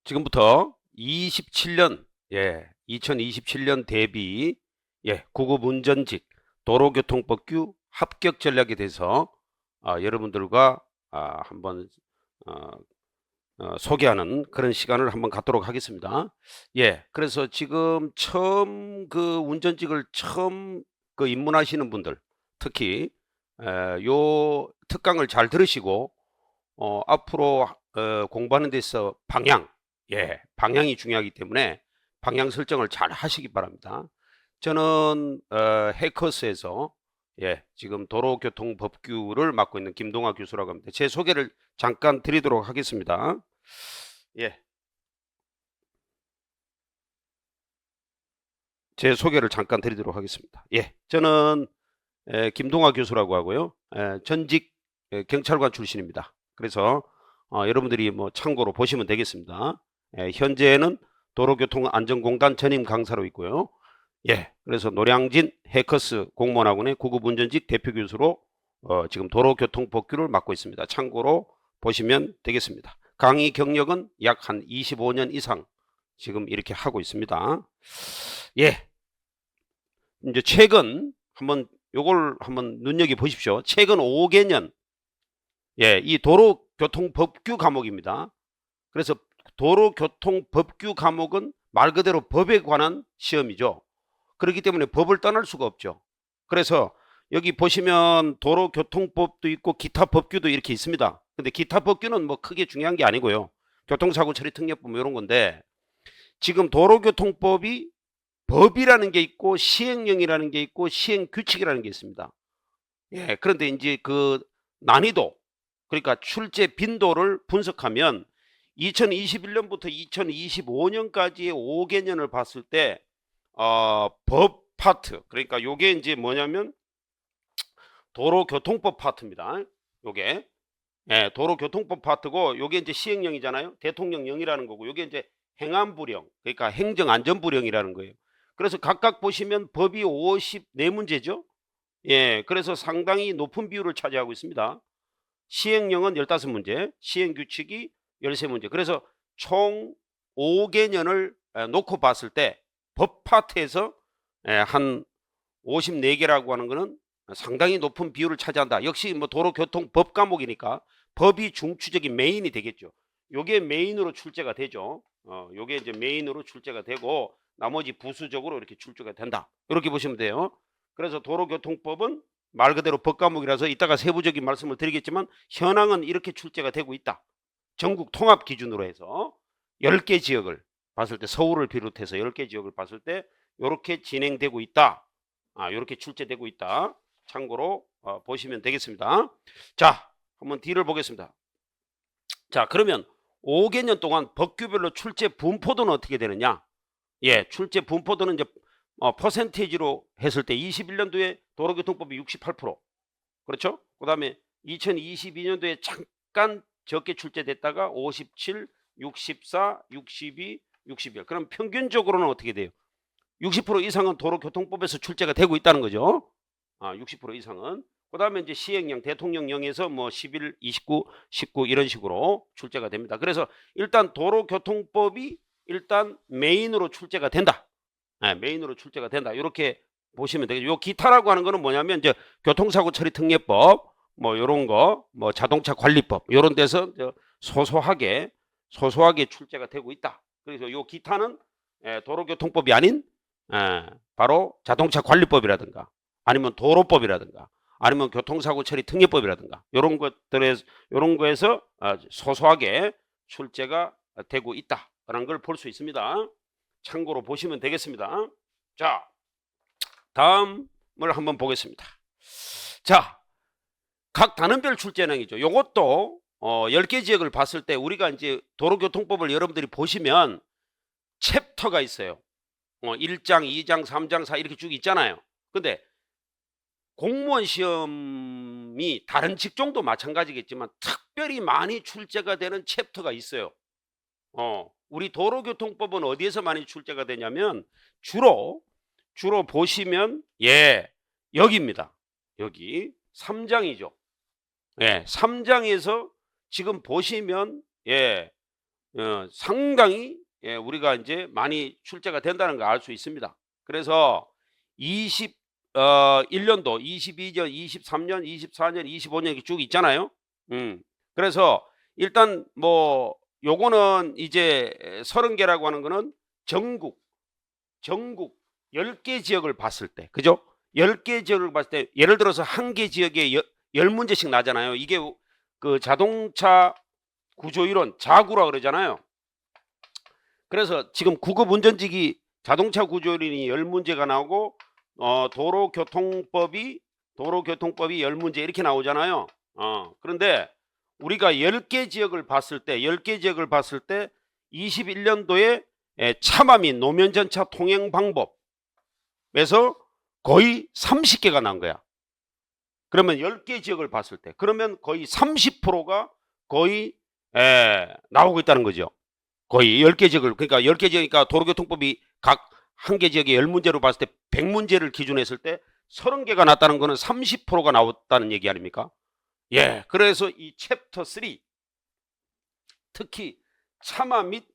지금부터 27년 2027년 대비 구급 운전직 도로교통법규 합격 전략에 대해서 여러분들과 한번 어, 소개하는 그런 시간을 한번 갖도록 하겠습니다. 그래서 지금 처음 그 운전직을 처음 그 입문하시는 분들, 특히 요 특강을 잘 들으시고 앞으로 공부하는 데서 방향이 중요하기 때문에 방향 설정을 잘 하시기 바랍니다. 저는 해커스에서 지금 도로교통법규를 맡고 있는 김동아 교수라고 합니다. 제 소개를 잠깐 드리도록 하겠습니다. 제 소개를 잠깐 드리도록 하겠습니다. 저는 김동아 교수라고 하고요. 전직 경찰관 출신입니다. 그래서 여러분들이 뭐 참고로 보시면 되겠습니다. 현재는 도로교통안전공단 전임 강사로 있고요. 그래서 노량진 해커스 공무원학원의 구급운전직 대표교수로 지금 도로교통법규를 맡고 있습니다. 참고로 보시면 되겠습니다. 강의 경력은 약 한 25년 이상 지금 이렇게 하고 있습니다. 이제 최근 요걸 한번 눈여겨 보십시오. 최근 5개년 이 도로교통법규 과목입니다. 그래서 도로교통법규 과목은 말 그대로 법에 관한 시험이죠. 그렇기 때문에 법을 떠날 수가 없죠. 그래서 여기 보시면 도로교통법도 있고 기타 법규도 이렇게 있습니다. 근데 기타 법규는 뭐 크게 중요한 게 아니고요. 교통사고 처리 특례법 이런 건데, 지금 도로교통법이 법이라는 게 있고 시행령이라는 게 있고 시행규칙이라는 게 있습니다. 그런데 이제 그 난이도, 그러니까 출제 빈도를 분석하면 2021년부터 2025년까지의 5개년을 봤을 때 법 파트, 그러니까 요게 이제 뭐냐면 도로교통법 파트입니다. 요게 도로교통법 파트고, 요게 이제 시행령이잖아요. 대통령령이라는 거고, 요게 이제 행안부령, 그러니까 행정안전부령이라는 거예요. 그래서 각각 보시면 법이 54문제죠. 그래서 상당히 높은 비율을 차지하고 있습니다. 시행령은 15문제, 시행규칙이 13문제. 그래서 총 5개년을 놓고 봤을 때 법 파트에서 한 54개라고 하는 것은 상당히 높은 비율을 차지한다. 역시 뭐 도로교통법 과목이니까 법이 중추적인 메인이 되겠죠. 요게 메인으로 출제가 되죠. 요게 이제 메인으로 출제가 되고 나머지 부수적으로 이렇게 출제가 된다. 이렇게 보시면 돼요. 그래서 도로교통법은 말 그대로 법 과목이라서 이따가 세부적인 말씀을 드리겠지만 현황은 이렇게 출제가 되고 있다. 전국 통합 기준으로 해서 10개 지역을 봤을 때, 서울을 비롯해서 10개 지역을 봤을 때 이렇게 진행되고 있다. 이렇게 출제되고 있다. 참고로 보시면 되겠습니다. 자, 한번 뒤를 보겠습니다. 자, 그러면 5개년 동안 법규별로 출제 분포도는 어떻게 되느냐? 출제 분포도는 이제 퍼센테이지로 했을 때 21년도에 도로교통법이 68%, 그렇죠? 그 다음에 2022년도에 잠깐 적게 출제됐다가 57, 64, 62, 61. 그럼 평균적으로는 어떻게 돼요? 60% 이상은 도로교통법에서 출제가 되고 있다는 거죠. 60% 이상은. 그 다음에 이제 시행령, 대통령령에서 뭐 11, 29, 19 이런 식으로 출제가 됩니다. 그래서 일단 도로교통법이 일단 메인으로 출제가 된다. 메인으로 출제가 된다. 이렇게 보시면 되겠죠. 요 기타라고 하는 거는 뭐냐면 이제 교통사고 처리 특례법, 뭐 요런 거, 뭐 자동차 관리법, 요런 데서 소소하게 출제가 되고 있다. 그래서 요 기타는 도로교통법이 아닌 바로 자동차 관리법이라든가 아니면 도로법이라든가 아니면 교통사고 처리 특례법이라든가 요런 거에서 소소하게 출제가 되고 있다라는 걸 볼 수 있습니다. 참고로 보시면 되겠습니다. 자, 다음을 한번 보겠습니다. 자, 각 단원별 출제량이죠. 요것도 10개 지역을 봤을 때 우리가 이제 도로교통법을 여러분들이 보시면 챕터가 있어요. 1장, 2장, 3장, 4 이렇게 쭉 있잖아요. 근데 공무원 시험이 다른 직종도 마찬가지겠지만 특별히 많이 출제가 되는 챕터가 있어요. 우리 도로교통법은 어디에서 많이 출제가 되냐면 주로 보시면 여기입니다. 여기 3장이죠. 3장에서 지금 보시면 상당히 우리가 이제 많이 출제가 된다는 걸 알 수 있습니다. 그래서 21년도, 22년, 23년, 24년, 25년 이렇게 쭉 있잖아요. 그래서 일단 뭐 요거는 이제 30개라고 하는 거는 전국 10개 지역을 봤을 때, 그죠? 10개 지역을 봤을 때 예를 들어서 한 개 지역에 10문제씩 나잖아요. 이게 그 자동차 구조이론 자구라 그러잖아요. 그래서 지금 국업 운전직이 자동차 구조이론이 10문제가 나오고 도로교통법이 10문제 이렇게 나오잖아요. 그런데 우리가 10개 지역을 봤을 때 21년도에 차마 및 노면 전차 통행 방법에서 거의 30개가 난 거야. 그러면 10개 지역을 봤을 때 그러면 거의 30%가 거의 나오고 있다는 거죠. 거의 10개 지역을, 그러니까 10개 지역이니까 도로교통법이 각 한 개 지역에 10문제로 봤을 때 100문제를 기준했을 때 30개가 났다는 거는 30%가 나왔다는 얘기 아닙니까? 예, 그래서 이 챕터 3 특히 차마 및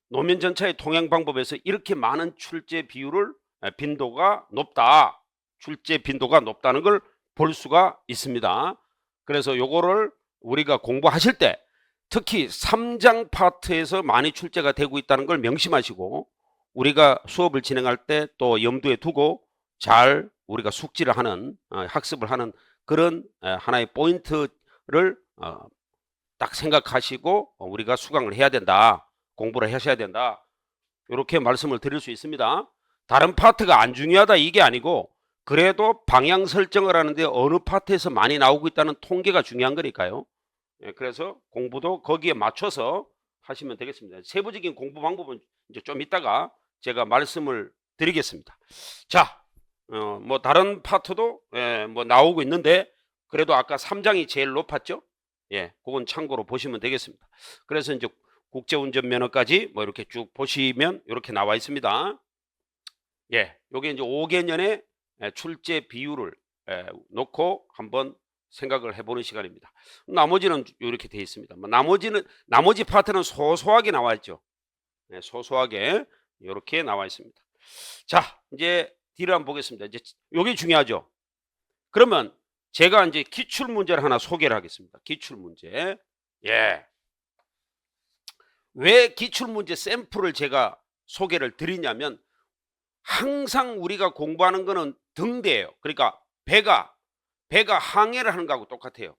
노면 전차의 통행 방법에서 이렇게 많은 출제 비율을 빈도가 높다. 출제 빈도가 높다는 걸 볼 수가 있습니다. 그래서 요거를 우리가 공부하실 때 특히 3장 파트에서 많이 출제가 되고 있다는 걸 명심하시고 우리가 수업을 진행할 때 또 염두에 두고 잘 우리가 숙지를 하는 학습을 하는 그런 하나의 포인트를 딱 생각하시고 우리가 수강을 해야 된다. 공부를 하셔야 된다. 이렇게 말씀을 드릴 수 있습니다. 다른 파트가 안 중요하다 이게 아니고 그래도 방향 설정을 하는데 어느 파트에서 많이 나오고 있다는 통계가 중요한 거니까요. 그래서 공부도 거기에 맞춰서 하시면 되겠습니다. 세부적인 공부 방법은 이제 좀 이따가 제가 말씀을 드리겠습니다. 자, 뭐 다른 파트도 뭐 나오고 있는데 그래도 아까 3장이 제일 높았죠? 예, 그건 참고로 보시면 되겠습니다. 그래서 이제 국제운전면허까지 뭐 이렇게 쭉 보시면 이렇게 나와 있습니다. 예, 요게 이제 5개년의 출제 비율을 놓고 한번 생각을 해보는 시간입니다. 나머지는 이렇게 되어 있습니다. 나머지 파트는 소소하게 나와 있죠. 네, 소소하게 이렇게 나와 있습니다. 자, 이제 뒤를 한번 보겠습니다. 이제 요게 중요하죠. 그러면 제가 이제 기출 문제를 하나 소개를 하겠습니다. 기출 문제. 예. 왜 기출 문제 샘플을 제가 소개를 드리냐면 항상 우리가 공부하는 거는 등대예요. 그러니까 배가 항해를 하는 거하고 똑같아요.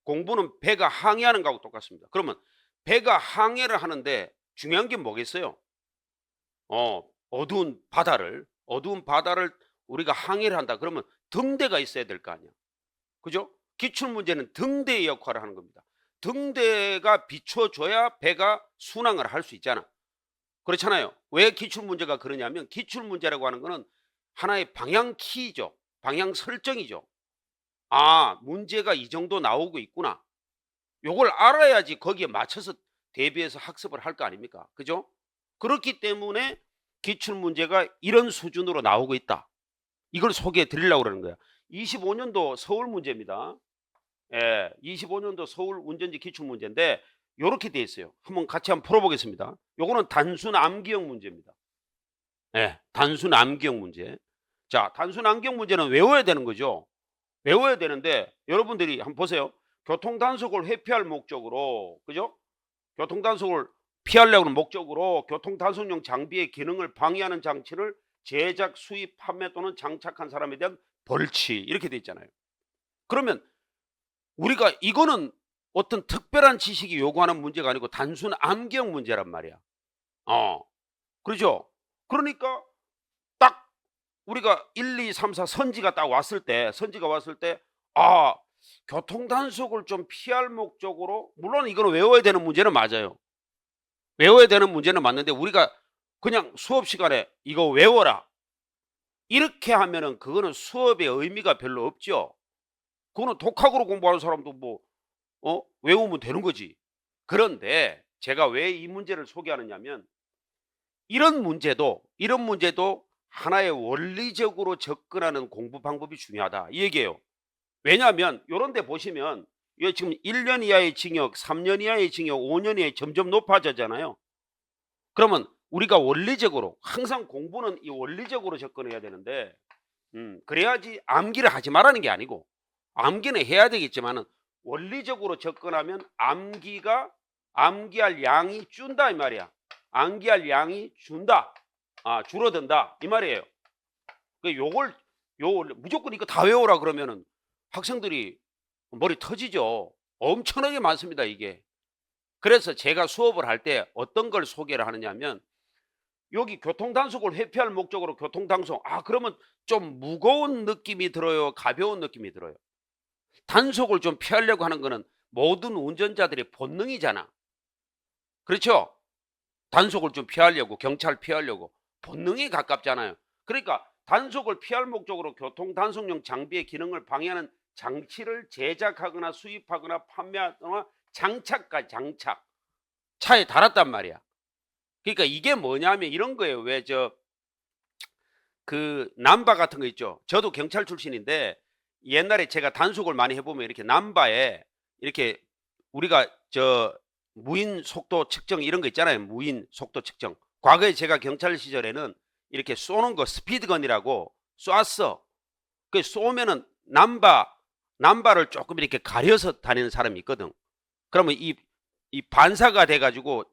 공부는 배가 항해하는 거하고 똑같습니다. 그러면 배가 항해를 하는데 중요한 게 뭐겠어요? 어두운 바다를 우리가 항해를 한다. 그러면 등대가 있어야 될 거 아니야. 그죠? 기출 문제는 등대의 역할을 하는 겁니다. 등대가 비춰줘야 배가 순항을 할 수 있잖아. 그렇잖아요. 왜 기출 문제가 그러냐면 기출 문제라고 하는 거는 하나의 방향 키죠. 방향 설정이죠. 아, 문제가 이 정도 나오고 있구나. 요걸 알아야지 거기에 맞춰서 대비해서 학습을 할 거 아닙니까? 그죠? 그렇기 때문에 기출 문제가 이런 수준으로 나오고 있다. 이걸 소개해 드리려고 그러는 거야. 25년도 서울 문제입니다. 예, 25년도 서울 운전지 기출 문제인데 요렇게 돼 있어요. 한번 같이 한번 풀어보겠습니다. 요거는 단순 암기형 문제입니다. 예, 단순 암기형 문제. 자, 단순 암기형 문제는 외워야 되는 거죠. 외워야 되는데 여러분들이 한번 보세요. 교통단속을 회피할 목적으로, 그죠? 교통단속을 피하려고 하는 목적으로 교통단속용 장비의 기능을 방해하는 장치를 제작, 수입, 판매 또는 장착한 사람에 대한 벌치 이렇게 돼 있잖아요. 그러면 우리가 이거는 어떤 특별한 지식이 요구하는 문제가 아니고 단순 암기형 문제란 말이야. 그렇죠? 그러니까 딱 우리가 1, 2, 3, 4 선지가 왔을 때 교통단속을 좀 피할 목적으로 물론 이거는 외워야 되는 문제는 맞아요. 외워야 되는 문제는 맞는데 우리가 그냥 수업 시간에 이거 외워라 이렇게 하면은 그거는 수업의 의미가 별로 없죠. 그거는 독학으로 공부하는 사람도 외우면 되는 거지. 그런데 제가 왜 이 문제를 소개하느냐면 이런 문제도 하나의 원리적으로 접근하는 공부 방법이 중요하다 이 얘기예요. 왜냐하면 이런 데 보시면 이거 지금 1년 이하의 징역, 3년 이하의 징역, 5년 이하의 점점 높아지잖아요. 그러면 우리가 원리적으로 항상 공부는 이 원리적으로 접근해야 되는데 그래야지 암기를 하지 말라는 게 아니고 암기는 해야 되겠지만은 원리적으로 접근하면 암기할 양이 준다 이 말이야. 암기할 양이 준다. 줄어든다 이 말이에요. 요걸 무조건 이거 다 외워라 그러면은 학생들이 머리 터지죠. 엄청나게 많습니다 이게. 그래서 제가 수업을 할 때 어떤 걸 소개를 하느냐면 여기 교통단속을 회피할 목적으로 교통단속. 그러면 좀 무거운 느낌이 들어요? 가벼운 느낌이 들어요? 단속을 좀 피하려고 하는 거는 모든 운전자들의 본능이잖아. 그렇죠? 단속을 좀 피하려고, 경찰 피하려고 본능에 가깝잖아요. 그러니까 단속을 피할 목적으로 교통단속용 장비의 기능을 방해하는 장치를 제작하거나 수입하거나 판매하거나 장착 차에 달았단 말이야. 그러니까 이게 뭐냐면 이런 거예요. 왜 남바 같은 거 있죠. 저도 경찰 출신인데 옛날에 제가 단속을 많이 해보면 이렇게 남바에 이렇게 우리가 무인 속도 측정 이런 거 있잖아요. 무인 속도 측정. 과거에 제가 경찰 시절에는 이렇게 쏘는 거 스피드건이라고 쐈어. 그 쏘면은 남바를 조금 이렇게 가려서 다니는 사람이 있거든. 그러면 이 반사가 돼가지고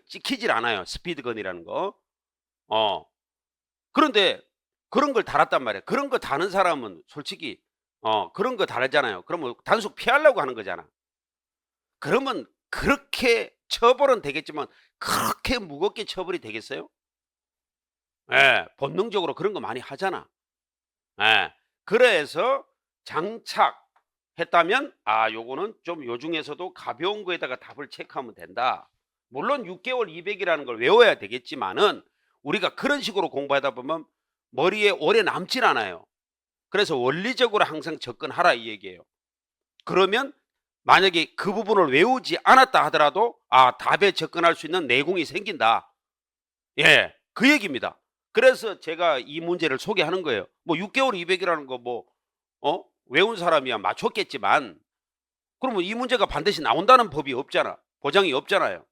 찍히질 않아요. 스피드건이라는 거. 그런데 그런 걸 달았단 말이야. 그런 거 다는 사람은 솔직히 그런 거 달았잖아요. 그러면 단속 피하려고 하는 거잖아. 그러면 그렇게 처벌은 되겠지만 그렇게 무겁게 처벌이 되겠어요? 예, 본능적으로 그런 거 많이 하잖아. 예, 그래서 장착했다면 요거는 좀 요 중에서도 가벼운 거에다가 답을 체크하면 된다. 물론 6개월 200이라는 걸 외워야 되겠지만은 우리가 그런 식으로 공부하다 보면 머리에 오래 남질 않아요. 그래서 원리적으로 항상 접근하라 이 얘기예요. 그러면 만약에 그 부분을 외우지 않았다 하더라도 답에 접근할 수 있는 내공이 생긴다. 예, 그 얘기입니다. 그래서 제가 이 문제를 소개하는 거예요. 뭐 6개월 200이라는 거 외운 사람이야 맞췄겠지만 그러면 이 문제가 반드시 나온다는 법이 없잖아. 보장이 없잖아요.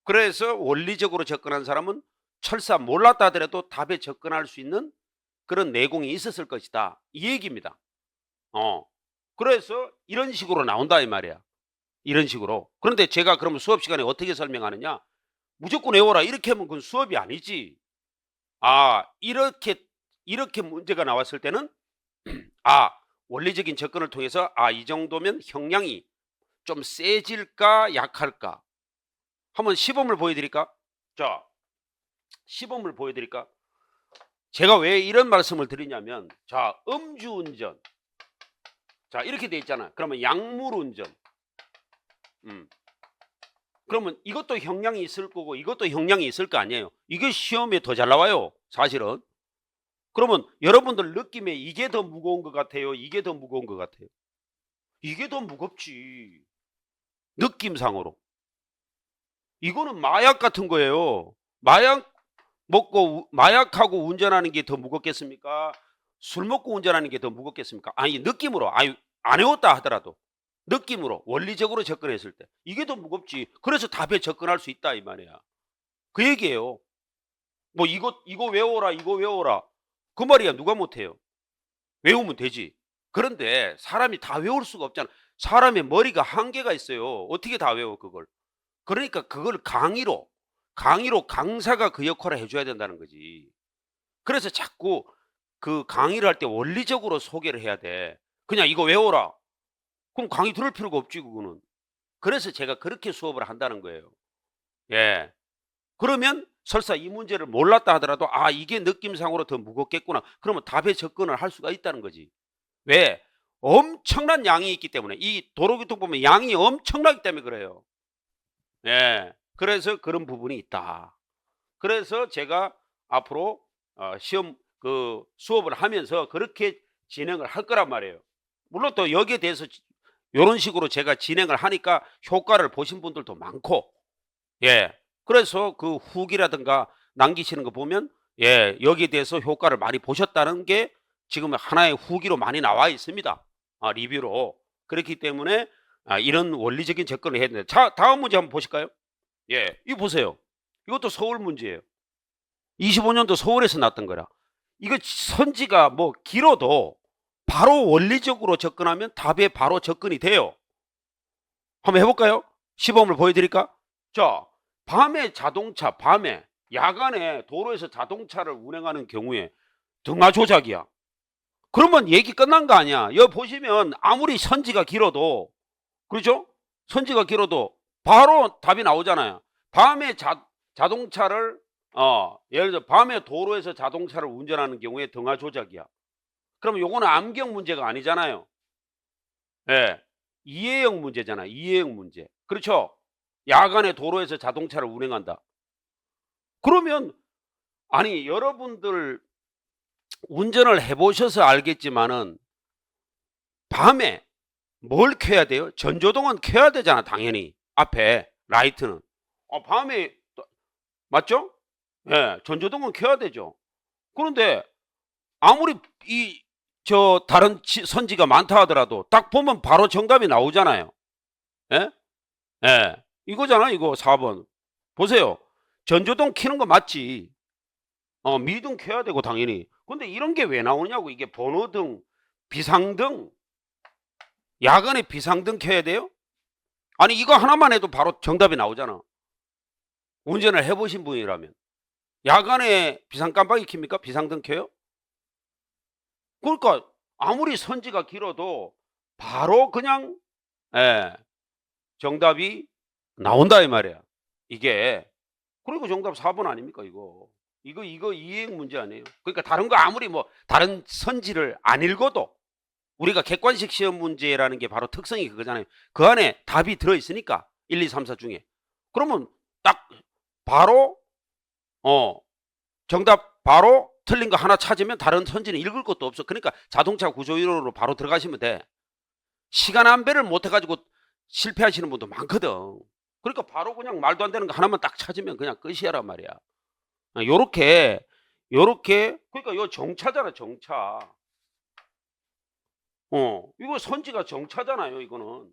그래서 원리적으로 접근한 사람은 설사 몰랐다 하더라도 답에 접근할 수 있는 그런 내공이 있었을 것이다. 이 얘기입니다. 그래서 이런 식으로 나온다 이 말이야. 이런 식으로. 그런데 제가 그러면 수업 시간에 어떻게 설명하느냐? 무조건 외워라 이렇게 하면 그건 수업이 아니지. 이렇게 문제가 나왔을 때는 원리적인 접근을 통해서 이 정도면 형량이 좀 세질까 약할까? 한번 시범을 보여드릴까? 자, 시범을 보여드릴까? 제가 왜 이런 말씀을 드리냐면 음주운전 이렇게 돼 있잖아요. 그러면 약물운전 그러면 이것도 형량이 있을 거고 이것도 형량이 있을 거 아니에요. 이게 시험에 더 잘 나와요 사실은. 그러면 여러분들 느낌에 이게 더 무거운 것 같아요? 이게 더 무거운 것 같아요? 이게 더 무겁지. 느낌상으로. 이거는 마약 같은 거예요. 마약 먹고 마약하고 운전하는 게 더 무겁겠습니까? 술 먹고 운전하는 게 더 무겁겠습니까? 느낌으로 안 해왔다 하더라도 느낌으로 원리적으로 접근했을 때 이게 더 무겁지. 그래서 답에 접근할 수 있다 이 말이야. 그 얘기예요. 뭐 이거 외워라 이거 외워라 그 말이야. 누가 못해요? 외우면 되지. 그런데 사람이 다 외울 수가 없잖아. 사람의 머리가 한계가 있어요. 어떻게 다 외워 그걸. 그러니까 그걸 강의로 강사가 그 역할을 해줘야 된다는 거지. 그래서 자꾸 그 강의를 할 때 원리적으로 소개를 해야 돼. 그냥 이거 외워라. 그럼 강의 들을 필요가 없지 그거는. 그래서 제가 그렇게 수업을 한다는 거예요. 예. 그러면 설사 이 문제를 몰랐다 하더라도 이게 느낌상으로 더 무겁겠구나. 그러면 답에 접근을 할 수가 있다는 거지. 왜? 엄청난 양이 있기 때문에. 이 도로교통 보면 양이 엄청나기 때문에 그래요. 예. 그래서 그런 부분이 있다. 그래서 제가 앞으로 시험 수업을 하면서 그렇게 진행을 할 거란 말이에요. 물론 또 여기에 대해서 이런 식으로 제가 진행을 하니까 효과를 보신 분들도 많고, 예. 그래서 그 후기라든가 남기시는 거 보면, 예, 여기에 대해서 효과를 많이 보셨다는 게 지금 하나의 후기로 많이 나와 있습니다. 리뷰로. 그렇기 때문에 이런 원리적인 접근을 해야 된다. 자, 다음 문제 한번 보실까요? 예, 이거 보세요. 이것도 서울 문제예요. 25년도 서울에서 났던 거라. 이거 선지가 뭐 길어도 바로 원리적으로 접근하면 답에 바로 접근이 돼요. 한번 해볼까요? 시범을 보여드릴까? 자, 밤에 야간에 도로에서 자동차를 운행하는 경우에 등하 조작이야. 그러면 얘기 끝난 거 아니야. 여기 보시면 아무리 선지가 길어도, 그렇죠? 선지가 길어도 바로 답이 나오잖아요. 밤에 자동차를 예를 들어 밤에 도로에서 자동차를 운전하는 경우에 등하 조작이야. 그러면 요거는 암경 문제가 아니잖아요. 예. 이해형 문제잖아. 이해형 문제. 그렇죠? 야간에 도로에서 자동차를 운행한다. 그러면 아니 여러분들 운전을 해보셔서 알겠지만은 밤에 뭘 켜야 돼요? 전조등은 켜야 되잖아. 당연히 앞에 라이트는 밤에 맞죠? 예, 전조등은 켜야 되죠. 그런데 아무리 다른 선지가 많다 하더라도 딱 보면 바로 정답이 나오잖아요. 예? 예. 이거잖아, 이거 4번. 보세요. 전조등 켜는 거 맞지? 미등 켜야 되고 당연히. 근데 이런 게 왜 나오냐고. 이게 번호등, 비상등, 야간에 비상등 켜야 돼요? 아니 이거 하나만 해도 바로 정답이 나오잖아. 운전을 해보신 분이라면. 야간에 비상 깜빡이 킵니까? 비상등 켜요? 그러니까 아무리 선지가 길어도 바로 그냥 정답이 나온다 이 말이야. 이게 그리고 정답 4번 아닙니까 이거. 이거 이해행 문제 아니에요. 그러니까 다른 거 아무리 뭐 다른 선지를 안 읽어도 우리가 객관식 시험 문제라는 게 바로 특성이 그거잖아요. 그 안에 답이 들어있으니까 1, 2, 3, 4 중에. 그러면 딱 바로 정답 바로 틀린 거 하나 찾으면 다른 선지는 읽을 것도 없어. 그러니까 자동차 구조이론으로 바로 들어가시면 돼. 시간 안배를 못 해가지고 실패하시는 분도 많거든. 그러니까 바로 그냥 말도 안 되는 거 하나만 딱 찾으면 그냥 끝이야란 말이야. 요렇게 그러니까 요 정차잖아. 정차. 이거 선지가 정차잖아요. 이거는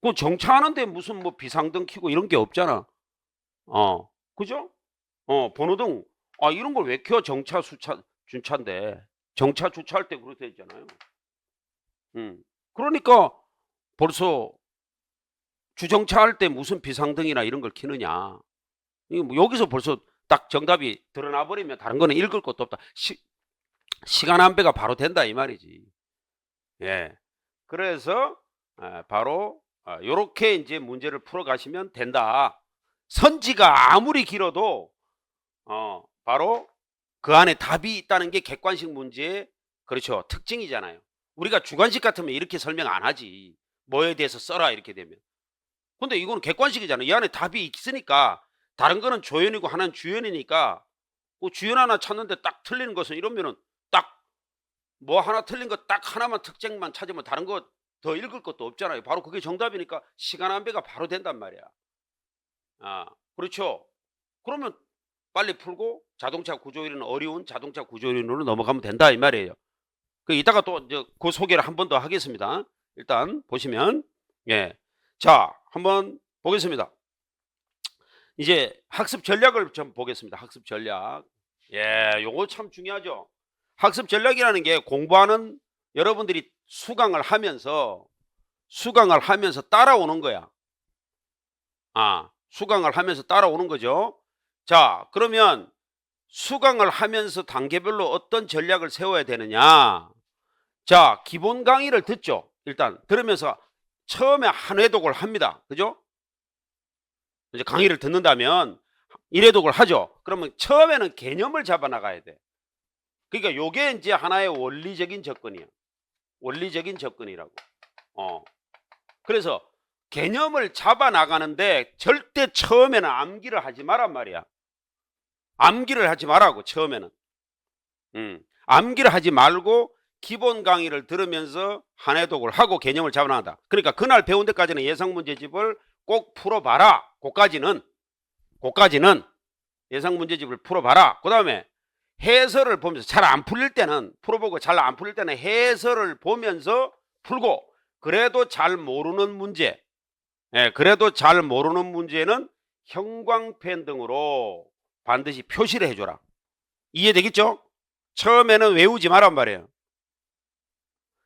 그 정차하는데 무슨 뭐 비상등 켜고 이런 게 없잖아. 그죠? 번호등 이런 걸 왜 켜? 정차 주차인데 정차 주차할 때 그렇게 되잖아요. 그러니까 벌써 주정차할 때 무슨 비상등이나 이런 걸 켜느냐. 이거 뭐 여기서 벌써 딱 정답이 드러나 버리면 다른 거는 읽을 것도 없다. 시간 안배가 바로 된다 이 말이지. 예. 그래서 바로 요렇게 이제 문제를 풀어 가시면 된다. 선지가 아무리 길어도 바로 그 안에 답이 있다는 게 객관식 문제의 그렇죠. 특징이잖아요. 우리가 주관식 같으면 이렇게 설명 안 하지. 뭐에 대해서 써라 이렇게 되면. 근데 이거는 객관식이잖아요. 이 안에 답이 있으니까 다른 거는 조연이고 하나는 주연이니까 그 주연 하나 찾는데 딱 틀리는 것은 이러면은 딱 뭐 하나 틀린 거 딱 하나만 특징만 찾으면 다른 거 더 읽을 것도 없잖아요. 바로 그게 정답이니까 시간 안배가 바로 된단 말이야. 그렇죠. 그러면 빨리 풀고 자동차 구조이론 어려운 자동차 구조이론으로 넘어가면 된다 이 말이에요. 그 이따가 또 그 소개를 한 번 더 하겠습니다. 일단 보시면 자 한번 보겠습니다. 이제 학습 전략을 좀 보겠습니다. 학습 전략. 요거 참 중요하죠. 학습 전략이라는 게 공부하는 여러분들이 수강을 하면서 따라오는 거야. 수강을 하면서 따라오는 거죠. 자, 그러면 수강을 하면서 단계별로 어떤 전략을 세워야 되느냐. 자, 기본 강의를 듣죠. 일단 들으면서 처음에 한 회독을 합니다. 그죠? 이제 강의를 듣는다면 1회독을 하죠. 그러면 처음에는 개념을 잡아 나가야 돼. 그러니까 요게 이제 하나의 원리적인 접근이야. 원리적인 접근이라고. 그래서 개념을 잡아 나가는데 절대 처음에는 암기를 하지 마란 말이야. 암기를 하지 말라고 처음에는. 암기를 하지 말고 기본 강의를 들으면서 한 회독을 하고 개념을 잡아 나간다. 그러니까 그날 배운 데까지는 예상 문제집을 꼭 풀어봐라. 그까지는 예상 문제집을 풀어봐라. 그 다음에 해설을 보면서 잘 안 풀릴 때는 풀어보고 잘 안 풀릴 때는 해설을 보면서 풀고 그래도 잘 모르는 문제 그래도 잘 모르는 문제는 형광펜 등으로 반드시 표시를 해줘라. 이해되겠죠? 처음에는 외우지 말란 말이에요.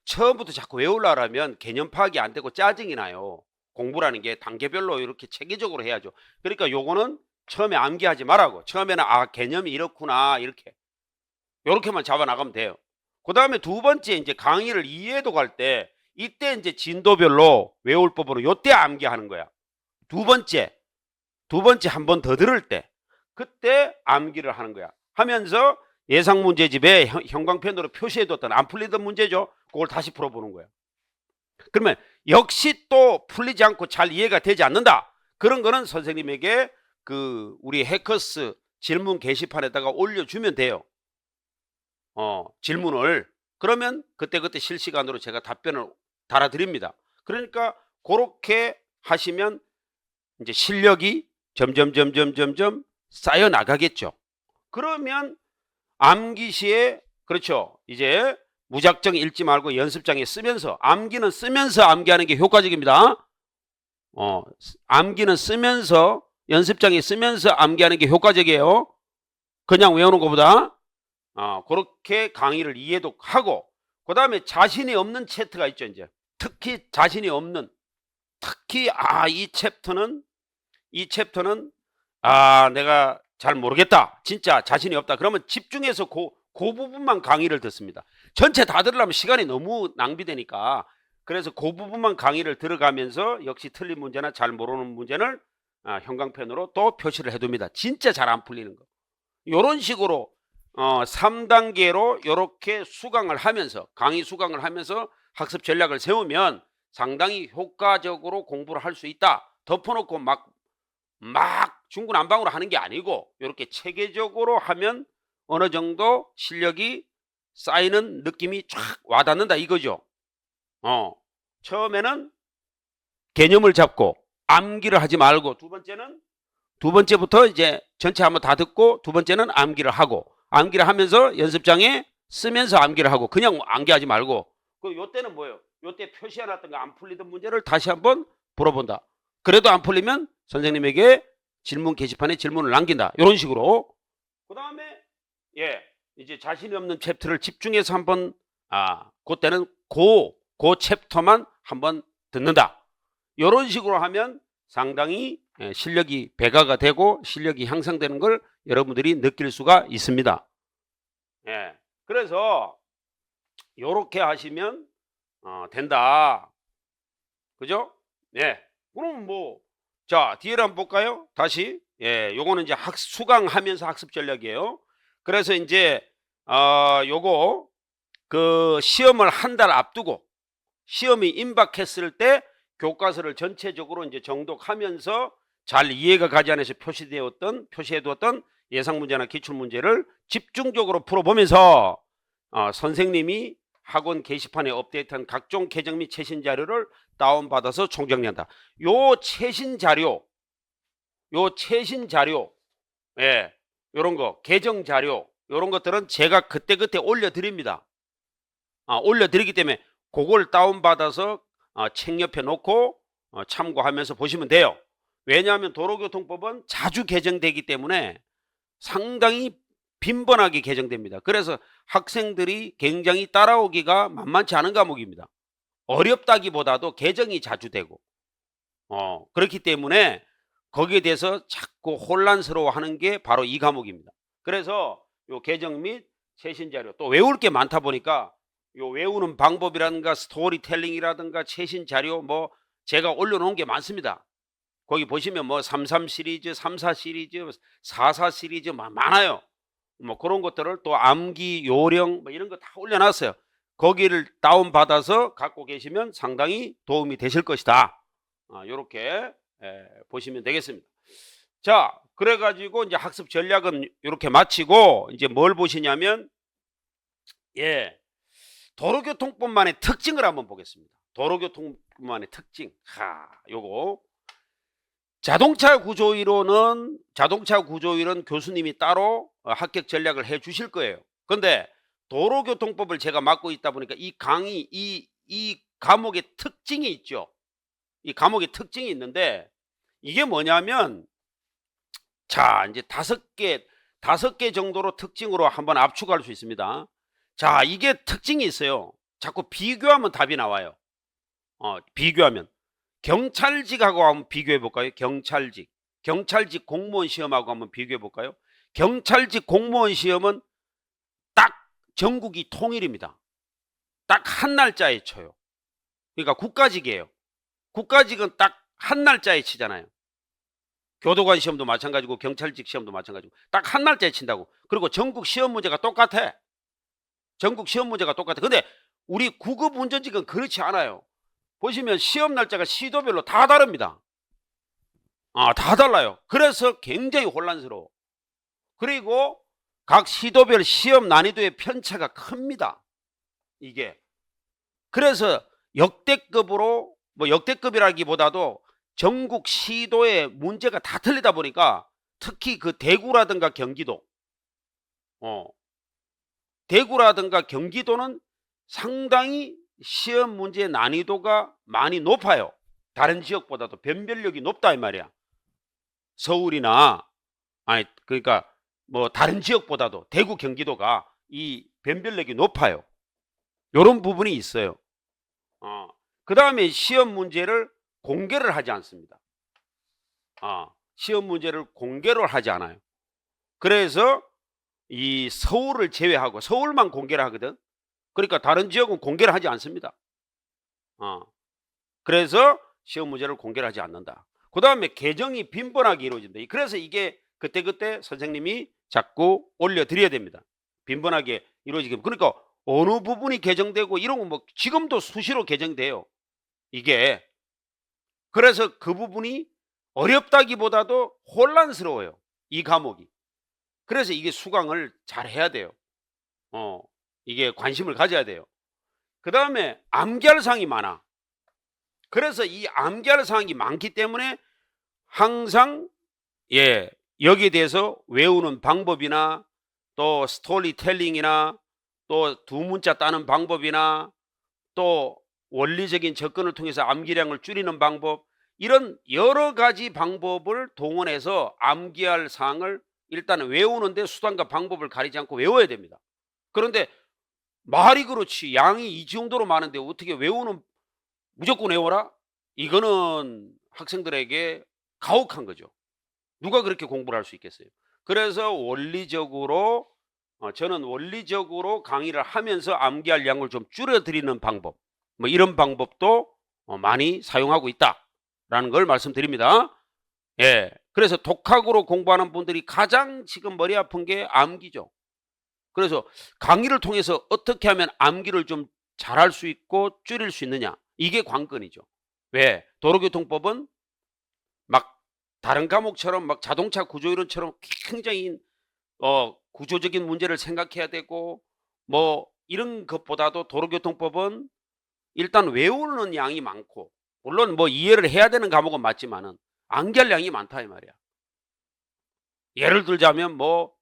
처음부터 자꾸 외우려고 하면 개념 파악이 안 되고 짜증이 나요. 공부라는 게 단계별로 이렇게 체계적으로 해야죠. 그러니까 요거는 처음에 암기하지 말라고. 처음에는 개념이 이렇구나 이렇게만 잡아 나가면 돼요. 그 다음에 두 번째 이제 강의를 이해도 갈 때 이때 이제 진도별로 외울 법으로 요때 암기하는 거야. 두 번째 한 번 더 들을 때 그때 암기를 하는 거야. 하면서 예상 문제집에 형광펜으로 표시해뒀던 안 풀리던 문제죠. 그걸 다시 풀어보는 거야. 그러면 역시 또 풀리지 않고 잘 이해가 되지 않는다. 그런 거는 선생님에게 우리 해커스 질문 게시판에다가 올려주면 돼요. 질문을. 그러면 그때그때 실시간으로 제가 답변을 달아드립니다. 그러니까 그렇게 하시면 이제 실력이 점점 쌓여 나가겠죠. 그러면 암기 시에 그렇죠. 이제 무작정 읽지 말고 연습장에 쓰면서 암기는 쓰면서 암기하는 게 효과적입니다. 암기는 쓰면서 연습장에 쓰면서 암기하는 게 효과적이에요. 그냥 외우는 것보다 그렇게 강의를 이해도 하고 그 다음에 자신이 없는 챕터가 있죠. 이제 특히 자신이 없는 특히 이 챕터는 내가 잘 모르겠다. 진짜 자신이 없다. 그러면 집중해서 그 부분만 강의를 듣습니다. 전체 다 들으려면 시간이 너무 낭비되니까 그래서 그 부분만 강의를 들어가면서 역시 틀린 문제나 잘 모르는 문제는 형광펜으로 또 표시를 해둡니다. 진짜 잘 안 풀리는 거. 이런 식으로 3단계로 이렇게 수강을 하면서 강의 수강을 하면서 학습 전략을 세우면 상당히 효과적으로 공부를 할 수 있다. 덮어놓고 막 중구난방으로 하는 게 아니고 이렇게 체계적으로 하면 어느 정도 실력이 쌓이는 느낌이 쫙 와닿는다 이거죠. 처음에는 개념을 잡고 암기를 하지 말고 두 번째부터 이제 전체 한번 다 듣고 두 번째는 암기를 하고 암기를 하면서 연습장에 쓰면서 암기를 하고 그냥 암기하지 말고 요때는 뭐예요? 요때 표시해놨던 거 안 풀리던 문제를 다시 한번 풀어본다. 그래도 안 풀리면 선생님에게 질문 게시판에 질문을 남긴다. 이런 식으로. 그 다음에 이제 자신이 없는 챕터를 집중해서 한번 그때는 그 챕터만 한번 듣는다. 이런 식으로 하면 상당히 실력이 배가가 되고 실력이 향상되는 걸 여러분들이 느낄 수가 있습니다. 그래서 이렇게 하시면 된다. 그죠? 그럼 자, 뒤를 한번 볼까요? 다시. 요거는 이제 수강하면서 학습 전략이에요. 그래서 이제, 요거, 시험을 한 달 앞두고, 시험이 임박했을 때 교과서를 전체적으로 이제 정독하면서 잘 이해가 가지 않아서 표시해두었던 예상문제나 기출문제를 집중적으로 풀어보면서, 선생님이 학원 게시판에 업데이트한 각종 개정 및 최신 자료를 다운받아서 총정리한다. 요 최신 자료, 요런 거, 개정 자료, 요런 것들은 제가 그때그때 올려드립니다. 올려드리기 때문에 그걸 다운받아서 책 옆에 놓고 참고하면서 보시면 돼요. 왜냐하면 도로교통법은 자주 개정되기 때문에 상당히 빈번하게 개정됩니다. 그래서 학생들이 굉장히 따라오기가 만만치 않은 과목입니다. 어렵다기보다도 개정이 자주 되고 그렇기 때문에 거기에 대해서 자꾸 혼란스러워하는 게 바로 이 과목입니다. 그래서 요 개정 및 최신 자료 또 외울 게 많다 보니까 요 외우는 방법이라든가 스토리텔링이라든가 최신 자료 제가 올려놓은 게 많습니다. 거기 보시면 33 시리즈, 34 시리즈, 44 시리즈 많아요. 그런 것들을 또 암기 요령 이런 거 다 올려놨어요. 거기를 다운받아서 갖고 계시면 상당히 도움이 되실 것이다. 요렇게 보시면 되겠습니다. 자, 그래가지고 이제 학습 전략은 이렇게 마치고 이제 뭘 보시냐면 도로교통법만의 특징을 한번 보겠습니다. 도로교통법만의 특징. 요거 자동차 구조이론은 교수님이 따로 합격 전략을 해 주실 거예요. 근데 도로교통법을 제가 맡고 있다 보니까 이 강의 이 과목의 특징이 있죠. 이 과목의 특징이 있는데 이게 뭐냐면 자, 이제 다섯 개 정도로 특징으로 한번 압축할 수 있습니다. 자, 이게 특징이 있어요. 자꾸 비교하면 답이 나와요. 비교하면. 경찰직하고 한번 비교해 볼까요? 경찰직 공무원 시험하고 한번 비교해 볼까요? 경찰직 공무원 시험은 딱 전국이 통일입니다. 딱 한 날짜에 쳐요. 그러니까 국가직이에요. 국가직은 딱 한 날짜에 치잖아요. 교도관 시험도 마찬가지고 경찰직 시험도 마찬가지고 딱 한 날짜에 친다고. 그리고 전국 시험 문제가 똑같아. 전국 시험 문제가 똑같아. 근데 우리 구급 운전직은 그렇지 않아요. 보시면 시험 날짜가 시도별로 다 다릅니다. 다 달라요. 그래서 굉장히 혼란스러워. 그리고 각 시도별 시험 난이도의 편차가 큽니다. 이게. 그래서 역대급으로, 뭐 역대급이라기보다도 전국 시도의 문제가 다 틀리다 보니까 특히 그 대구라든가 경기도, 대구라든가 경기도는 상당히 시험 문제의 난이도가 많이 높아요. 다른 지역보다도 변별력이 높다 이 말이야. 서울이나 그러니까 뭐 다른 지역보다도 대구 경기도가 이 변별력이 높아요. 이런 부분이 있어요. 그 다음에 시험 문제를 공개를 하지 않습니다. 시험 문제를 공개를 하지 않아요. 그래서 이 서울을 제외하고 서울만 공개를 하거든. 그러니까 다른 지역은 공개를 하지 않습니다. 그래서 시험 문제를 공개를 하지 않는다. 그 다음에 개정이 빈번하게 이루어진다. 그래서 이게 그때그때 선생님이 자꾸 올려드려야 됩니다. 빈번하게 이루어지게. 그러니까 어느 부분이 개정되고 이런 건 뭐 지금도 수시로 개정돼요. 이게. 그래서 그 부분이 어렵다기보다도 혼란스러워요. 이 과목이. 그래서 이게 수강을 잘 해야 돼요. 이게 관심을 가져야 돼요. 그 다음에 암기할 사항이 많아. 그래서 이 암기할 사항이 많기 때문에 항상 여기에 대해서 외우는 방법이나 또 스토리텔링이나 또 두 문자 따는 방법이나 또 원리적인 접근을 통해서 암기량을 줄이는 방법, 이런 여러 가지 방법을 동원해서 암기할 사항을 일단 외우는데 수단과 방법을 가리지 않고 외워야 됩니다. 그런데 말이 그렇지 양이 이 정도로 많은데 어떻게 외우는, 무조건 외워라? 이거는 학생들에게 가혹한 거죠. 누가 그렇게 공부를 할 수 있겠어요? 그래서 원리적으로 저는 원리적으로 강의를 하면서 암기할 양을 좀 줄여드리는 방법, 뭐 이런 방법도 많이 사용하고 있다라는 걸 말씀드립니다. 그래서 독학으로 공부하는 분들이 가장 지금 머리 아픈 게 암기죠. 그래서 강의를 통해서 어떻게 하면 암기를 좀 잘할 수 있고 줄일 수 있느냐, 이게 관건이죠. 왜? 도로교통법은 막 다른 과목처럼 막 자동차 구조이론처럼 굉장히 구조적인 문제를 생각해야 되고 뭐 이런 것보다도 도로교통법은 일단 외우는 양이 많고, 물론 뭐 이해를 해야 되는 과목은 맞지만은 암기할 양이 많다 이 말이야. 예를 들자면 뭐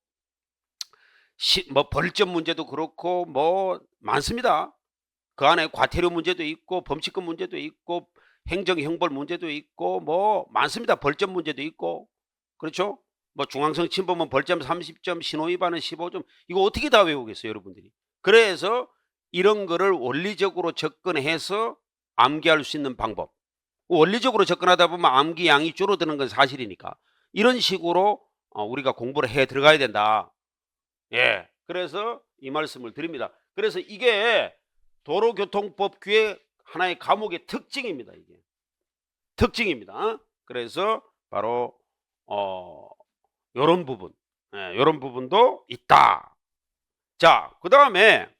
벌점 문제도 그렇고 뭐 많습니다. 그 안에 과태료 문제도 있고 범칙금 문제도 있고 행정형벌 문제도 있고 뭐 많습니다. 벌점 문제도 있고. 그렇죠? 뭐 중앙성 침범은 벌점 30점, 신호위반은 15점. 이거 어떻게 다 외우겠어요, 여러분들이? 그래서 이런 거를 원리적으로 접근해서 암기할 수 있는 방법. 원리적으로 접근하다 보면 암기 양이 줄어드는 건 사실이니까 이런 식으로 우리가 공부를 해 들어가야 된다. 그래서 이 말씀을 드립니다. 그래서 이게 도로교통법 교의 하나의 과목의 특징입니다. 이게 특징입니다. 그래서 바로 요런 부분, 요런 부분도 있다. 자, 그 다음에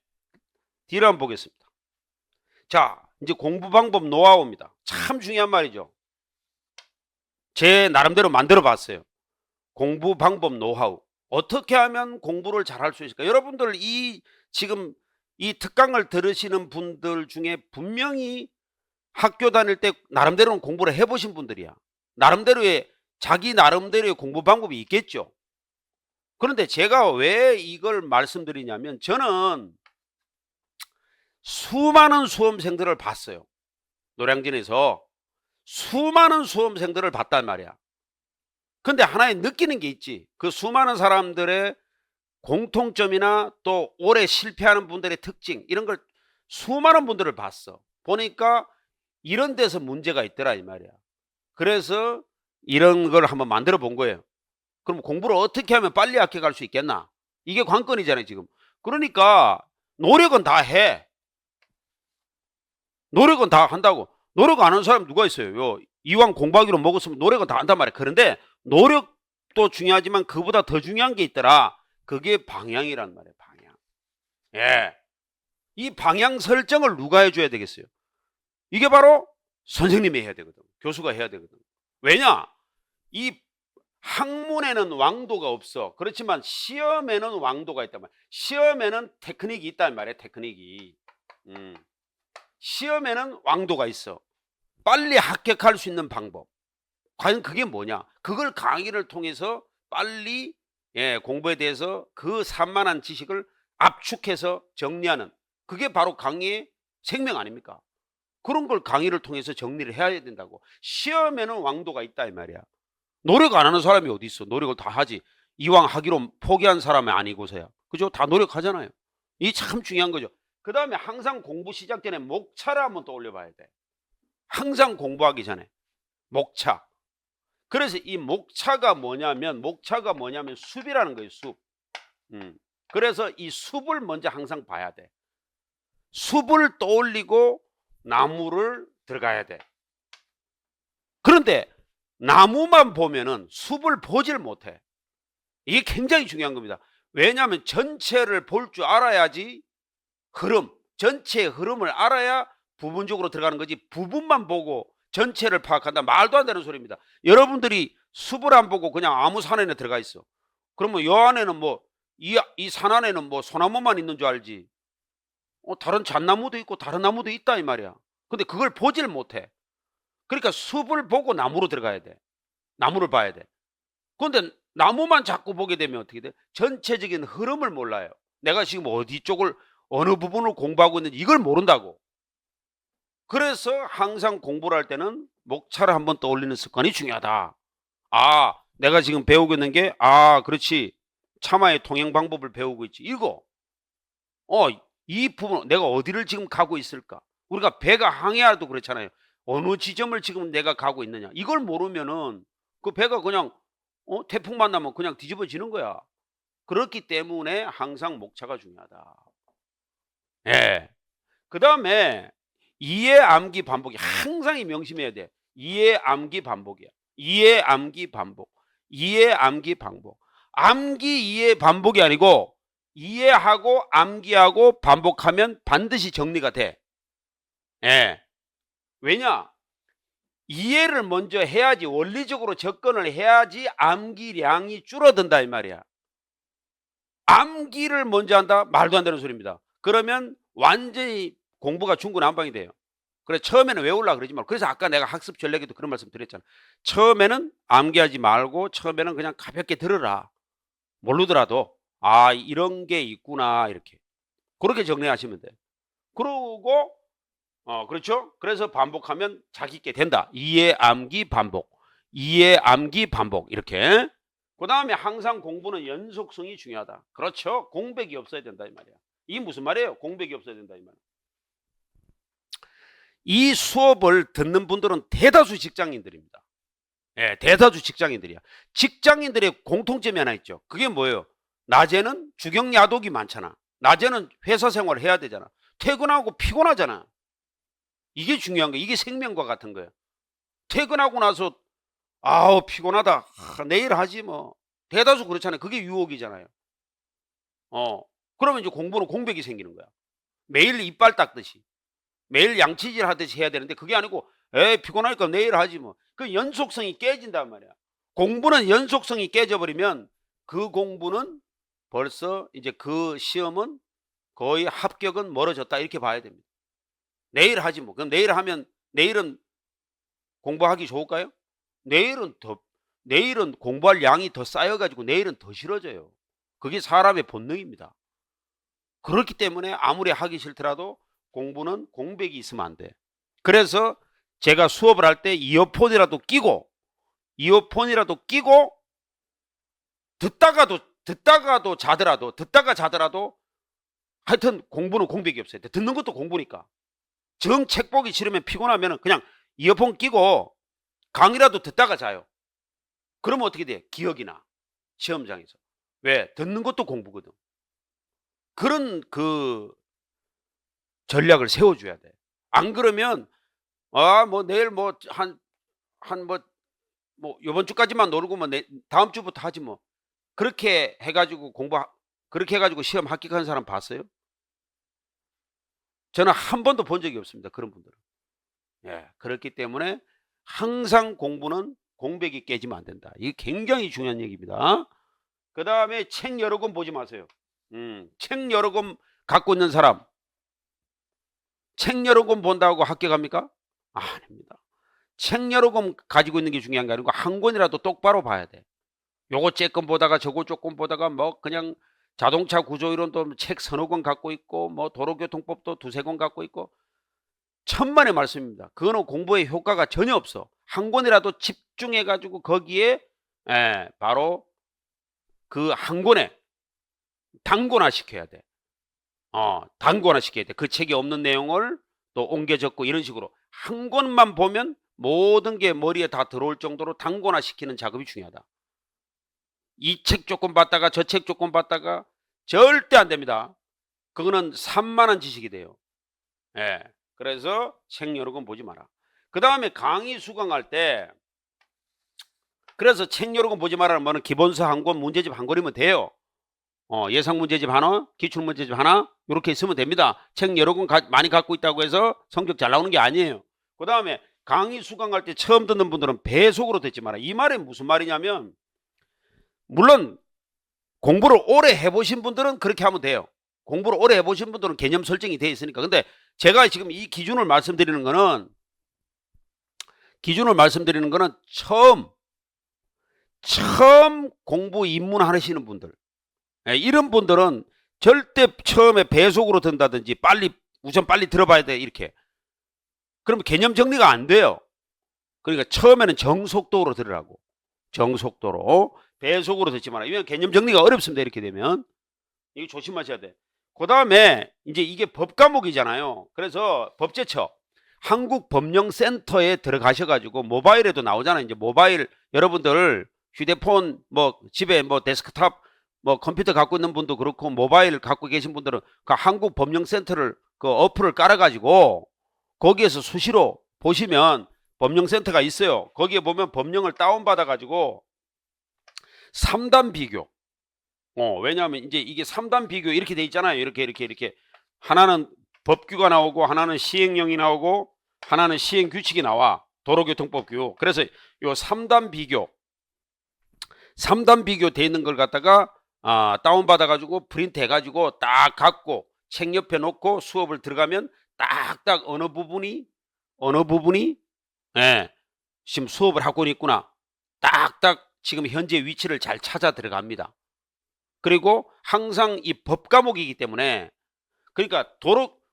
뒤를 한번 보겠습니다. 자, 이제 공부 방법 노하우입니다. 참 중요한 말이죠. 제 나름대로 만들어 봤어요. 공부 방법 노하우. 어떻게 하면 공부를 잘할 수 있을까? 여러분들 지금 이 특강을 들으시는 분들 중에 분명히 학교 다닐 때 나름대로는 공부를 해보신 분들이야. 자기 나름대로의 공부 방법이 있겠죠. 그런데 제가 왜 이걸 말씀드리냐면 저는 수많은 수험생들을 봤어요. 노량진에서 수많은 수험생들을 봤단 말이야. 근데 하나에 느끼는 게 있지. 그 수많은 사람들의 공통점이나 또 오래 실패하는 분들의 특징 이런 걸 수많은 분들을 봤어. 보니까 이런 데서 문제가 있더라 이 말이야. 그래서 이런 걸 한번 만들어 본 거예요. 그럼 공부를 어떻게 하면 빨리 합격할 수 있겠나? 이게 관건이잖아요 지금. 그러니까 노력은 다 해. 노력은 다 한다고. 노력 안 하는 사람 누가 있어요? 이왕 공부하기로 먹었으면 노력은 다 한단 말이야. 그런데 노력도 중요하지만 그보다 더 중요한 게 있더라. 그게 방향이란 말이에요. 방향. 예. 이 방향 설정을 누가 해줘야 되겠어요? 이게 바로 선생님이 해야 되거든. 교수가 해야 되거든. 왜냐? 이 학문에는 왕도가 없어. 그렇지만 시험에는 왕도가 있단 말이야. 시험에는 테크닉이 있단 말이야. 테크닉이. 시험에는 왕도가 있어. 빨리 합격할 수 있는 방법. 과연 그게 뭐냐? 그걸 강의를 통해서 빨리 공부에 대해서 그 산만한 지식을 압축해서 정리하는 그게 바로 강의의 생명 아닙니까? 그런 걸 강의를 통해서 정리를 해야 된다고. 시험에는 왕도가 있다 이 말이야. 노력 안 하는 사람이 어디 있어? 노력을 다 하지. 이왕 하기로 포기한 사람이 아니고서야. 그죠? 다 노력하잖아요. 이 참 중요한 거죠. 그 다음에 항상 공부 시작 전에 목차를 한번 떠올려 봐야 돼. 항상 공부하기 전에 목차. 그래서 이 목차가 뭐냐면 숲이라는 거예요. 숲. 그래서 이 숲을 먼저 항상 봐야 돼. 숲을 떠올리고 나무를 들어가야 돼. 그런데 나무만 보면은 숲을 보질 못해. 이게 굉장히 중요한 겁니다. 왜냐하면 전체를 볼 줄 알아야지 전체의 흐름을 알아야 부분적으로 들어가는 거지. 부분만 보고 전체를 파악한다. 말도 안 되는 소리입니다. 여러분들이 숲을 안 보고 그냥 아무 산 안에 들어가 있어. 그러면 이 안에는 이 산 안에는 소나무만 있는 줄 알지. 다른 잣나무도 있고 다른 나무도 있다 이 말이야. 근데 그걸 보질 못해. 그러니까 숲을 보고 나무로 들어가야 돼. 나무를 봐야 돼. 그런데 나무만 자꾸 보게 되면 어떻게 돼? 전체적인 흐름을 몰라요. 내가 지금 어디 쪽을 어느 부분을 공부하고 있는지 이걸 모른다고. 그래서 항상 공부를 할 때는 목차를 한번 떠올리는 습관이 중요하다. 내가 지금 배우고 있는 게 그렇지. 참화의 통행 방법을 배우고 있지. 이거 이 부분 내가 어디를 지금 가고 있을까? 우리가 배가 항해하도 그렇잖아요. 어느 지점을 지금 내가 가고 있느냐. 이걸 모르면은 그 배가 그냥 태풍 만나면 그냥 뒤집어지는 거야. 그렇기 때문에 항상 목차가 중요하다. 예. 그 다음에 이해, 암기, 반복이 항상 명심해야 돼. 이해, 암기, 반복이야. 이해, 암기, 반복. 이해, 암기, 반복. 암기, 이해, 반복이 아니고 이해하고 암기하고 반복하면 반드시 정리가 돼. 예. 왜냐? 이해를 먼저 해야지, 원리적으로 접근을 해야지 암기량이 줄어든다 이 말이야. 암기를 먼저 한다? 말도 안 되는 소리입니다. 그러면 완전히 공부가 중구난방이 돼요. 그래 처음에는 외우려고 그러지 말고. 그래서 아까 내가 학습 전략에도 그런 말씀 드렸잖아. 처음에는 암기하지 말고 처음에는 그냥 가볍게 들으라. 모르더라도 이런 게 있구나 이렇게. 그렇게 정리하시면 돼요. 그러고 그렇죠? 그래서 반복하면 자기 있게 된다. 이해, 암기, 반복. 이해, 암기, 반복. 이렇게. 그 다음에 항상 공부는 연속성이 중요하다. 그렇죠? 공백이 없어야 된다 이 말이야. 이게 무슨 말이에요? 공백이 없어야 된다 이 말이야. 이 수업을 듣는 분들은 대다수 직장인들입니다. 예, 대다수 직장인들이야. 직장인들의 공통점이 하나 있죠. 그게 뭐예요? 낮에는 주경야독이 많잖아. 낮에는 회사 생활을 해야 되잖아. 퇴근하고 피곤하잖아. 이게 중요한 거야. 이게 생명과 같은 거야. 퇴근하고 나서 피곤하다. 내일 하지 뭐. 대다수 그렇잖아요. 그게 유혹이잖아요. 그러면 이제 공부는 공백이 생기는 거야. 매일 이빨 닦듯이. 매일 양치질 하듯이 해야 되는데 그게 아니고 피곤하니까 내일 하지 뭐. 그 연속성이 깨진단 말이야. 공부는 연속성이 깨져버리면 그 공부는 벌써 이제 그 시험은 거의 합격은 멀어졌다 이렇게 봐야 됩니다. 내일 하지 뭐. 그럼 내일은 공부하기 좋을까요? 내일은 공부할 양이 더 쌓여가지고 내일은 더 싫어져요. 그게 사람의 본능입니다. 그렇기 때문에 아무리 하기 싫더라도 공부는 공백이 있으면 안 돼. 그래서 제가 수업을 할 때 이어폰이라도 끼고 듣다가도 자더라도 하여튼 공부는 공백이 없어요. 듣는 것도 공부니까. 정 책 보기 싫으면 피곤하면 그냥 이어폰 끼고 강의라도 듣다가 자요. 그러면 어떻게 돼? 기억이나 시험장에서. 왜? 듣는 것도 공부거든. 그런 그 전략을 세워줘야 돼. 안 그러면 뭐 내일 뭐 요번 주까지만 놀고 뭐 다음 주부터 하지 뭐. 그렇게 해가지고 그렇게 해가지고 시험 합격한 사람 봤어요? 저는 한 번도 본 적이 없습니다. 그런 분들은. 예, 그렇기 때문에 항상 공부는 공백이 깨지면 안 된다. 이게 굉장히 중요한 얘기입니다. 그 다음에 책 여러 권 보지 마세요. 책 여러 권 갖고 있는 사람, 책 여러 권 본다고 합격합니까? 아닙니다. 책 여러 권 가지고 있는 게 중요한 게 아니고 한 권이라도 똑바로 봐야 돼. 요거 조금 보다가 저거 조금 보다가 뭐 그냥 자동차 구조이론도 책 서너 권 갖고 있고 뭐 도로교통법도 두세 권 갖고 있고 천만의 말씀입니다. 그거는 공부에 효과가 전혀 없어. 한 권이라도 집중해 가지고 거기에 바로 그 한 권에 단권화 시켜야 돼. 단권화 시켜야 돼. 그 책에 없는 내용을 또 옮겨 적고 이런 식으로 한 권만 보면 모든 게 머리에 다 들어올 정도로 단권화 시키는 작업이 중요하다. 이 책 조금 봤다가 저 책 조금 봤다가 절대 안 됩니다. 그거는 산만한 지식이 돼요. 예. 그래서 책 여러 권 보지 마라. 그 다음에 강의 수강할 때 그래서 책 여러 권 보지 마라는 말은 기본서 한 권, 문제집 한 권이면 돼요. 예상 문제집 하나, 기출 문제집 하나 이렇게 있으면 됩니다. 책 여러 권 많이 갖고 있다고 해서 성적 잘 나오는 게 아니에요. 그 다음에 강의 수강할 때 처음 듣는 분들은 배속으로 듣지 마라. 이 말이 무슨 말이냐면 물론 공부를 오래 해보신 분들은 그렇게 하면 돼요. 공부를 오래 해보신 분들은 개념 설정이 돼 있으니까. 근데 제가 지금 이 기준을 말씀드리는 거는 처음 공부 입문하시는 분들, 이런 분들은 절대 처음에 배속으로 든다든지 우선 빨리 들어봐야 돼 이렇게. 그러면 개념 정리가 안 돼요. 그러니까 처음에는 정속도로 들으라고. 정속도로. 배속으로 듣지 마라. 왜냐면 개념 정리가 어렵습니다. 이렇게 되면. 이거 조심하셔야 돼. 그 다음에 이제 이게 법 과목이잖아요. 그래서 법제처 한국법령센터에 들어가셔가지고 모바일에도 나오잖아요. 이제 모바일 여러분들 휴대폰 뭐 집에 뭐 데스크탑 뭐 컴퓨터 갖고 있는 분도 그렇고 모바일 갖고 계신 분들은 그 한국법령센터를 그 어플을 깔아가지고 거기에서 수시로 보시면 법령센터가 있어요. 거기에 보면 법령을 다운받아가지고 3단 비교. 왜냐하면 이제 이게 3단 비교 이렇게 돼 있잖아요. 이렇게. 하나는 법규가 나오고, 하나는 시행령이 나오고, 하나는 시행규칙이 나와. 도로교통법규. 그래서 요 3단 비교 돼 있는 걸 갖다가 다운받아가지고 프린트 해가지고 딱 갖고 책 옆에 놓고 수업을 들어가면 딱딱 어느 부분이 지금 수업을 하고 있구나. 딱딱 지금 현재 위치를 잘 찾아 들어갑니다. 그리고 항상 이 법 과목이기 때문에 그러니까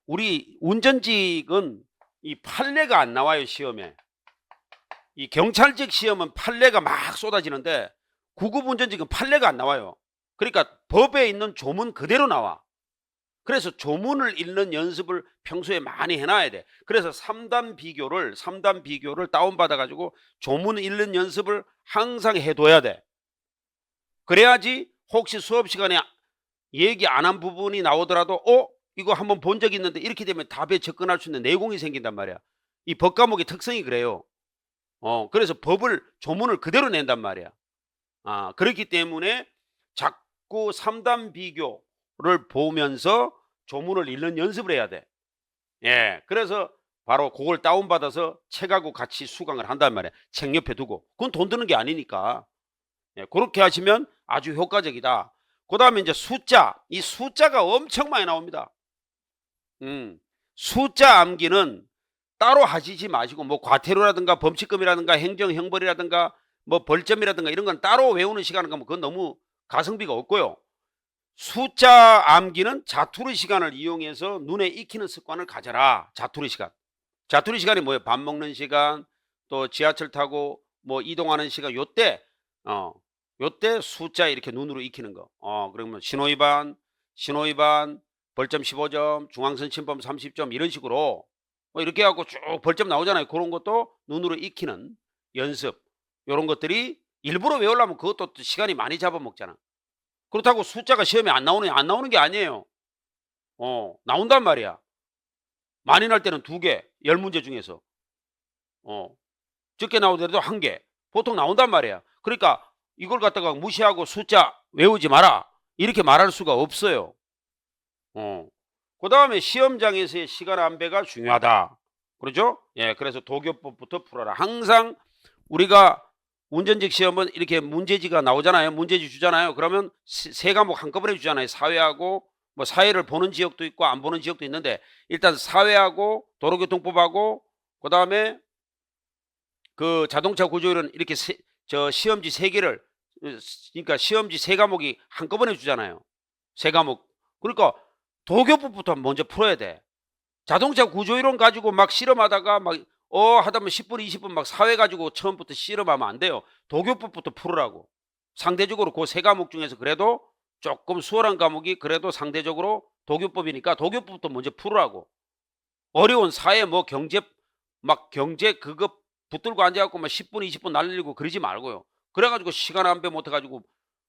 우리 운전직은 이 판례가 안 나와요. 시험에. 이 경찰직 시험은 판례가 막 쏟아지는데 구급 운전직은 판례가 안 나와요. 그러니까 법에 있는 조문 그대로 나와. 그래서 조문을 읽는 연습을 평소에 많이 해놔야 돼. 그래서 3단 비교를 다운받아 가지고 조문 읽는 연습을 항상 해둬야 돼. 그래야지 혹시 수업 시간에 얘기 안 한 부분이 나오더라도 이거 한번 본 적 있는데 이렇게 되면 답에 접근할 수 있는 내공이 생긴단 말이야. 이 법 과목의 특성이 그래요. 그래서 조문을 그대로 낸단 말이야. 그렇기 때문에 자꾸 3단 비교를 보면서 조문을 읽는 연습을 해야 돼. 예, 그래서 바로 그걸 다운받아서 책하고 같이 수강을 한단 말이야. 책 옆에 두고. 그건 돈 드는 게 아니니까. 예, 그렇게 하시면 아주 효과적이다. 그 다음에 이제 이 숫자가 엄청 많이 나옵니다. 숫자 암기는 따로 하시지 마시고 뭐 과태료라든가 범칙금이라든가 행정형벌이라든가 뭐 벌점이라든가 이런 건 따로 외우는 시간은 가면 그건 너무 가성비가 없고요. 숫자 암기는 자투리 시간을 이용해서 눈에 익히는 습관을 가져라. 자투리 시간이 뭐예요? 밥 먹는 시간, 또 지하철 타고 뭐 이동하는 시간, 요때 요때 숫자 이렇게 눈으로 익히는 거. 그러면 신호위반, 벌점 15점, 중앙선 침범 30점 이런 식으로 뭐 이렇게 하고 쭉 벌점 나오잖아요. 그런 것도 눈으로 익히는 연습. 요런 것들이 일부러 외우려면 그것도 또 시간이 많이 잡아먹잖아. 그렇다고 숫자가 시험에 안 나오는 게 아니에요. 나온단 말이야. 많이 날 때는 2개, 10문제 중에서. 적게 나오더라도 1개. 보통 나온단 말이야. 그러니까 이걸 갖다가 무시하고 숫자 외우지 마라. 이렇게 말할 수가 없어요. 그 다음에 시험장에서의 시간 안배가 중요하다. 그렇죠? 예, 그래서 도교법부터 풀어라. 항상 우리가 운전직 시험은 이렇게 문제지가 나오잖아요. 문제지 주잖아요. 그러면 세 과목 한꺼번에 주잖아요. 사회하고 뭐 사회를 보는 지역도 있고 안 보는 지역도 있는데 일단 사회하고 도로교통법하고 그 다음에 그 자동차 구조율은 이렇게 시험지 3개를 그러니까 시험지 3과목이 한꺼번에 주잖아요. 3과목. 그러니까 도교법부터 먼저 풀어야 돼. 자동차 구조이론 가지고 막 실험하다가 막 하다 보면 10분 20분 막 사회 가지고 처음부터 실험하면 안 돼요. 도교법부터 풀으라고. 상대적으로 그 3과목 중에서 그래도 조금 수월한 과목이 그래도 상대적으로 도교법이니까 도교법부터 먼저 풀으라고. 어려운 사회 뭐 경제 그거 붙들고 앉아갖고 막 10분 20분 날리고 그러지 말고요. 그래가지고 시간 안배 못해가지고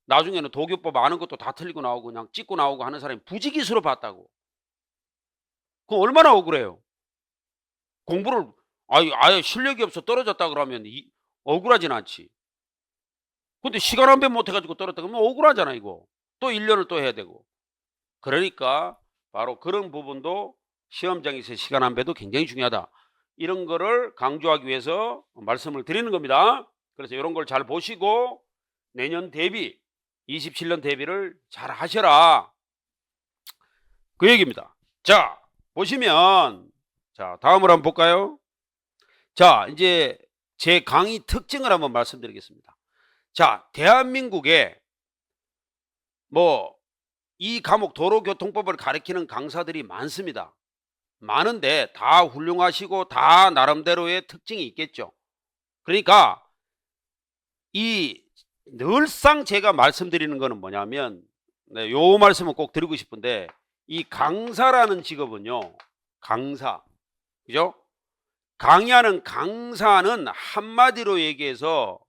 나중에는 도교법 아는 것도 다 틀리고 나오고 그냥 찍고 나오고 하는 사람이 부지기수로 봤다고. 그거 얼마나 억울해요. 공부를 아예 실력이 없어 떨어졌다 그러면 억울하진 않지. 근데 시간 안배 못해가지고 떨어졌다 그러면 억울하잖아 이거. 또 1년을 또 해야 되고. 그러니까 바로 그런 부분도 시험장에서 시간 안배도 굉장히 중요하다. 이런 거를 강조하기 위해서 말씀을 드리는 겁니다. 그래서 이런 걸 잘 보시고 내년 대비 27년 대비를 잘 하셔라. 그 얘기입니다. 자, 보시면 자, 다음으로 한번 볼까요? 자, 이제 제 강의 특징을 한번 말씀드리겠습니다. 자, 대한민국에 뭐 이 과목 도로교통법을 가르치는 강사들이 많습니다. 많은데 다 훌륭하시고 다 나름대로의 특징이 있겠죠. 그러니까 이 늘상 제가 말씀드리는 거는 뭐냐면 요 말씀을 꼭 드리고 싶은데 이 강사라는 직업은요. 강사. 그죠? 강의하는 강사는 한마디로 얘기해서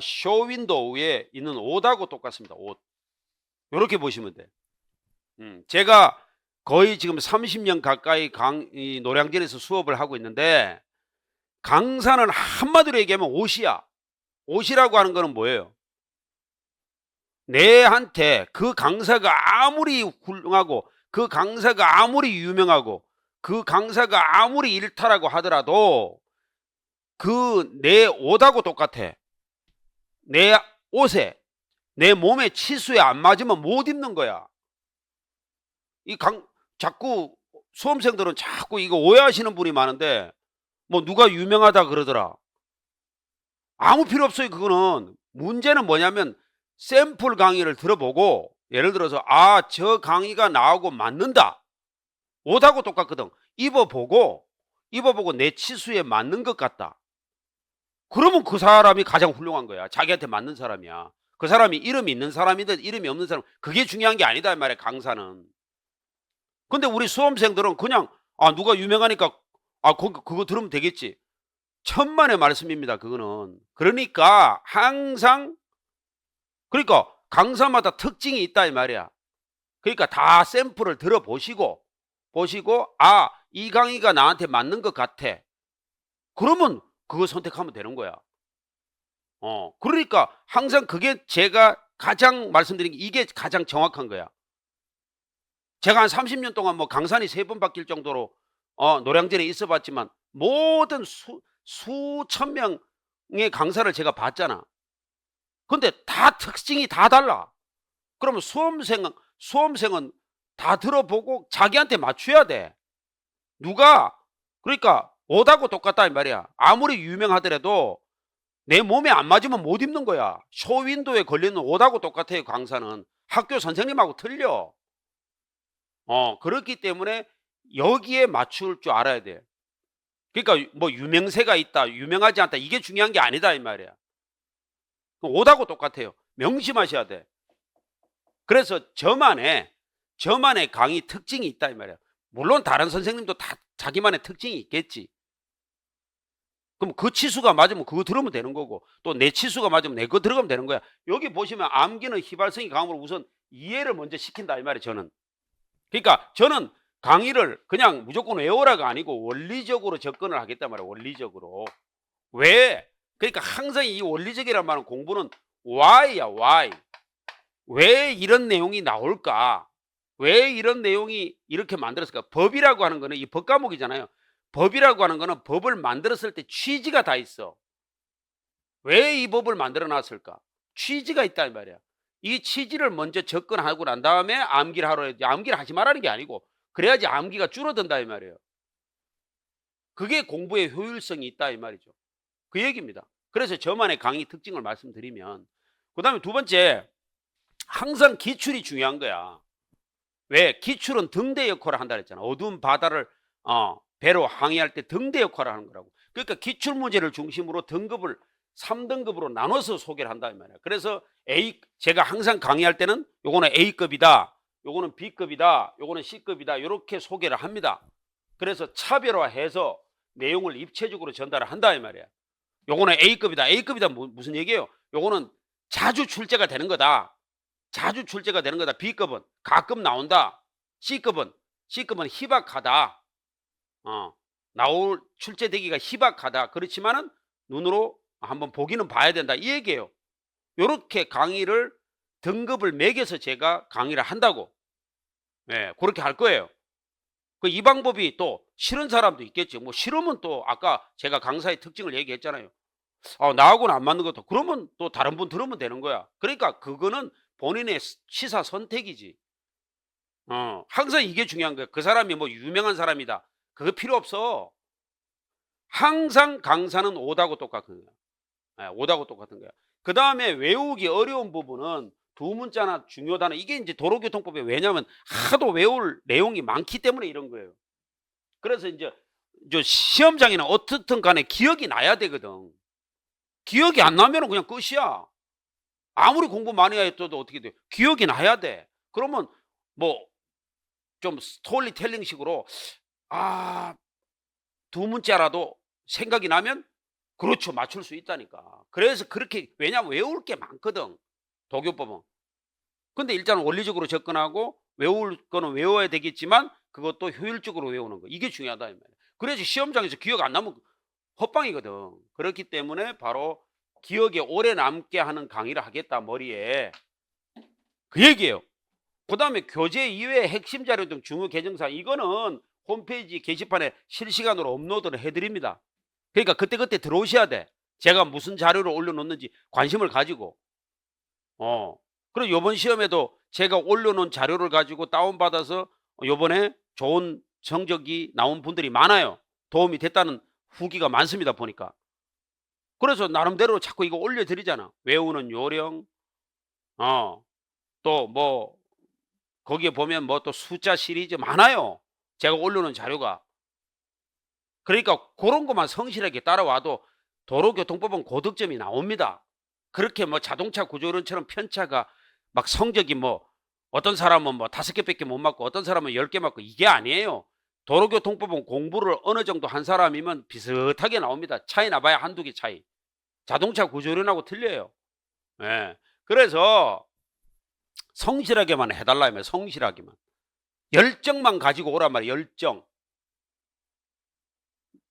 쇼윈도우에 있는 옷하고 똑같습니다. 옷. 이렇게 보시면 돼. 제가 거의 지금 30년 가까이 이 노량진에서 수업을 하고 있는데 강사는 한마디로 얘기하면 옷이야. 옷이라고 하는 거는 뭐예요? 내한테 그 강사가 아무리 훌륭하고 그 강사가 아무리 유명하고 그 강사가 아무리 일타라고 하더라도 그 내 옷하고 똑같아. 내 옷에 내 몸의 치수에 안 맞으면 못 입는 거야. 자꾸 수험생들은 자꾸 이거 오해하시는 분이 많은데 뭐 누가 유명하다 그러더라. 아무 필요 없어요. 그거는. 문제는 뭐냐면 샘플 강의를 들어보고 예를 들어서 저 강의가 나하고 맞는다. 옷하고 똑같거든. 입어보고 내 치수에 맞는 것 같다. 그러면 그 사람이 가장 훌륭한 거야. 자기한테 맞는 사람이야. 그 사람이 이름이 있는 사람이든 이름이 없는 사람 그게 중요한 게 아니다 이 말이야. 강사는. 근데 우리 수험생들은 그냥 누가 유명하니까 그거 들으면 되겠지. 천만의 말씀입니다. 그거는. 그러니까 항상 그러니까 강사마다 특징이 있다 이 말이야. 그러니까 다 샘플을 들어보시고 이 강의가 나한테 맞는 것 같아. 그러면 그거 선택하면 되는 거야. 그러니까 항상 그게 제가 가장 말씀드린 게 이게 가장 정확한 거야. 제가 한 30년 동안 뭐 강산이 3번 바뀔 정도로 노량진에 있어 봤지만 모든 수천 명의 강사를 제가 봤잖아. 근데 다 특징이 다 달라. 그러면 수험생은 다 들어보고 자기한테 맞춰야 돼. 그러니까 옷하고 똑같다 이 말이야. 아무리 유명하더라도 내 몸에 안 맞으면 못 입는 거야. 쇼윈도에 걸리는 옷하고 똑같아요. 강사는 학교 선생님하고 틀려. 그렇기 때문에 여기에 맞출 줄 알아야 돼. 그러니까 뭐 유명세가 있다 유명하지 않다 이게 중요한 게 아니다 이 말이야. 오다고 똑같아요. 명심하셔야 돼. 그래서 저만의 강의 특징이 있다 이 말이야. 물론 다른 선생님도 다 자기만의 특징이 있겠지. 그럼 그 치수가 맞으면 그거 들으면 되는 거고, 또 내 치수가 맞으면 내 거 들어가면 되는 거야. 여기 보시면 암기는 휘발성이 강함으로 우선 이해를 먼저 시킨다 이 말이에요. 저는. 그러니까 저는 강의를 그냥 무조건 외우라가 아니고 원리적으로 접근을 하겠단 말이에요. 원리적으로. 왜? 그러니까 항상 이 원리적이란 말은 공부는 why야 why. 왜 이런 내용이 나올까? 왜 이런 내용이 이렇게 만들었을까? 법이라고 하는 거는 이 법 과목이잖아요. 법이라고 하는 거는 법을 만들었을 때 취지가 다 있어. 왜 이 법을 만들어 놨을까? 취지가 있다 이 말이야. 이 취지를 먼저 접근하고 난 다음에 암기를 하러 해야지. 암기를 하지 말라는 게 아니고 그래야지 암기가 줄어든다 이 말이에요. 그게 공부의 효율성이 있다 이 말이죠. 그 얘기입니다. 그래서 저만의 강의 특징을 말씀드리면, 그 다음에 두 번째, 항상 기출이 중요한 거야. 왜? 기출은 등대 역할을 한다 그랬잖아. 어두운 바다를 배로 항해할 때 등대 역할을 하는 거라고. 그러니까 기출 문제를 중심으로 등급을 3등급으로 나눠서 소개를 한다 이 말이야. 그래서 제가 항상 강의할 때는 요거는 A급이다, 요거는 B급이다, 요거는 C급이다, 이렇게 소개를 합니다. 그래서 차별화해서 내용을 입체적으로 전달을 한다 이 말이야. 요거는 A급이다. A급이다 무슨 얘기예요? 요거는 자주 출제가 되는 거다. 자주 출제가 되는 거다. B급은 가끔 나온다. C급은 희박하다. 나올 출제되기가 희박하다. 그렇지만은 눈으로 한번 보기는 봐야 된다. 이 얘기예요. 요렇게 강의를 등급을 매겨서 제가 강의를 한다고. 예, 그렇게 할 거예요. 그 이 방법이 또 싫은 사람도 있겠죠. 뭐 싫으면 또 아까 제가 강사의 특징을 얘기했잖아요. 나하고는 안 맞는 것도. 그러면 또 다른 분 들으면 되는 거야. 그러니까 그거는 본인의 시사 선택이지. 항상 이게 중요한 거야. 그 사람이 뭐 유명한 사람이다, 그거 필요 없어. 항상 강사는 오다고 똑같은 거야. 오다고 똑같은 거야. 그 다음에 외우기 어려운 부분은 두 문자나 중요 단어, 이게 이제 도로교통법에, 왜냐하면 하도 외울 내용이 많기 때문에 이런 거예요. 그래서 이제 시험장에는 어떻든 간에 기억이 나야 되거든. 기억이 안 나면 그냥 끝이야. 아무리 공부 많이 해도 어떻게 돼? 기억이 나야 돼. 그러면 뭐 좀 스토리텔링 식으로 두 문자라도 생각이 나면 그렇죠, 맞출 수 있다니까. 그래서 그렇게, 왜냐하면 외울 게 많거든, 도교법은. 근데 일단 원리적으로 접근하고 외울 거는 외워야 되겠지만 그것도 효율적으로 외우는 거, 이게 중요하다 이 말이야. 그래야지 시험장에서 기억 안 나면 헛방이거든. 그렇기 때문에 바로 기억에 오래 남게 하는 강의를 하겠다, 머리에. 그 얘기예요. 그 다음에 교재 이외의 핵심 자료 등 중요 개정사항, 이거는 홈페이지 게시판에 실시간으로 업로드를 해드립니다. 그러니까 그때그때 들어오셔야 돼. 제가 무슨 자료를 올려놓는지 관심을 가지고. 그리고 요번 시험에도 제가 올려놓은 자료를 가지고 다운받아서 요번에 좋은 성적이 나온 분들이 많아요. 도움이 됐다는 후기가 많습니다, 보니까. 그래서 나름대로 자꾸 이거 올려드리잖아. 외우는 요령, 또 뭐 거기에 보면 뭐 또 숫자 시리즈 많아요, 제가 올려놓은 자료가. 그러니까 그런 것만 성실하게 따라와도 도로교통법은 고득점이 나옵니다. 그렇게 뭐 자동차 구조론처럼 편차가 막 성적이 뭐 어떤 사람은 뭐 5개밖에 못 맞고 어떤 사람은 10개 맞고, 이게 아니에요. 도로교통법은 공부를 어느 정도 한 사람이면 비슷하게 나옵니다. 차이 나봐야 한두 개 차이. 자동차 구조론하고 틀려요. 예. 그래서 성실하게만 해달라 하면, 성실하게만. 열정만 가지고 오란 말이에요. 열정.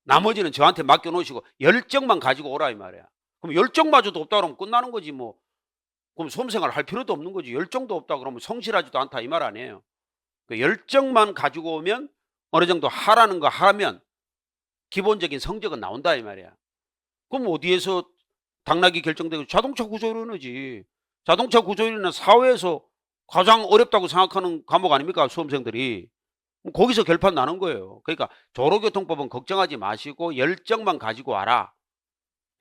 나머지는 저한테 맡겨놓으시고 열정만 가지고 오라 이 말이야. 그럼 열정마저도 없다 그러면 끝나는 거지 뭐. 그럼 수험생활 할 필요도 없는 거지. 열정도 없다 그러면 성실하지도 않다 이 말 아니에요. 그 열정만 가지고 오면 어느 정도 하라는 거 하면 기본적인 성적은 나온다 이 말이야. 그럼 어디에서 당락이 결정되고? 자동차 구조론이지. 자동차 구조론은 사회에서 가장 어렵다고 생각하는 과목 아닙니까, 수험생들이. 거기서 결판 나는 거예요. 그러니까 도로교통법은 걱정하지 마시고 열정만 가지고 와라.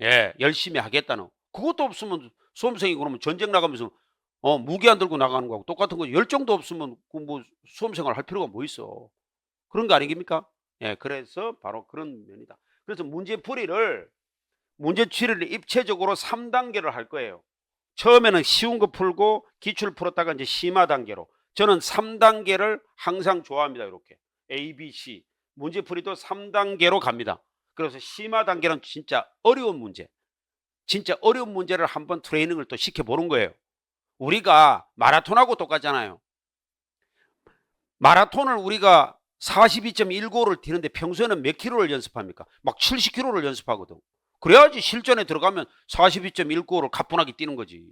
예, 열심히 하겠다는. 그것도 없으면 수험생이 그러면 전쟁 나가면서 무기 안 들고 나가는 거하고 똑같은 거지. 열정도 없으면 그 뭐 수험생활 할 필요가 뭐 있어. 그런 거 아니겠습니까? 예, 그래서 바로 그런 면이다. 그래서 문제 추리를 입체적으로 3단계를 할 거예요. 처음에는 쉬운 거 풀고 기출 풀었다가 이제 심화 단계로. 저는 3단계를 항상 좋아합니다. 이렇게 A, B, C 문제풀이도 3단계로 갑니다. 그래서 심화 단계는 진짜 어려운 문제, 진짜 어려운 문제를 한번 트레이닝을 또 시켜보는 거예요. 우리가 마라톤하고 똑같잖아요. 마라톤을 우리가 42.195를 뛰는데 평소에는 몇 킬로를 연습합니까? 막 70킬로를 연습하거든. 그래야지 실전에 들어가면 42.195를 가뿐하게 뛰는 거지.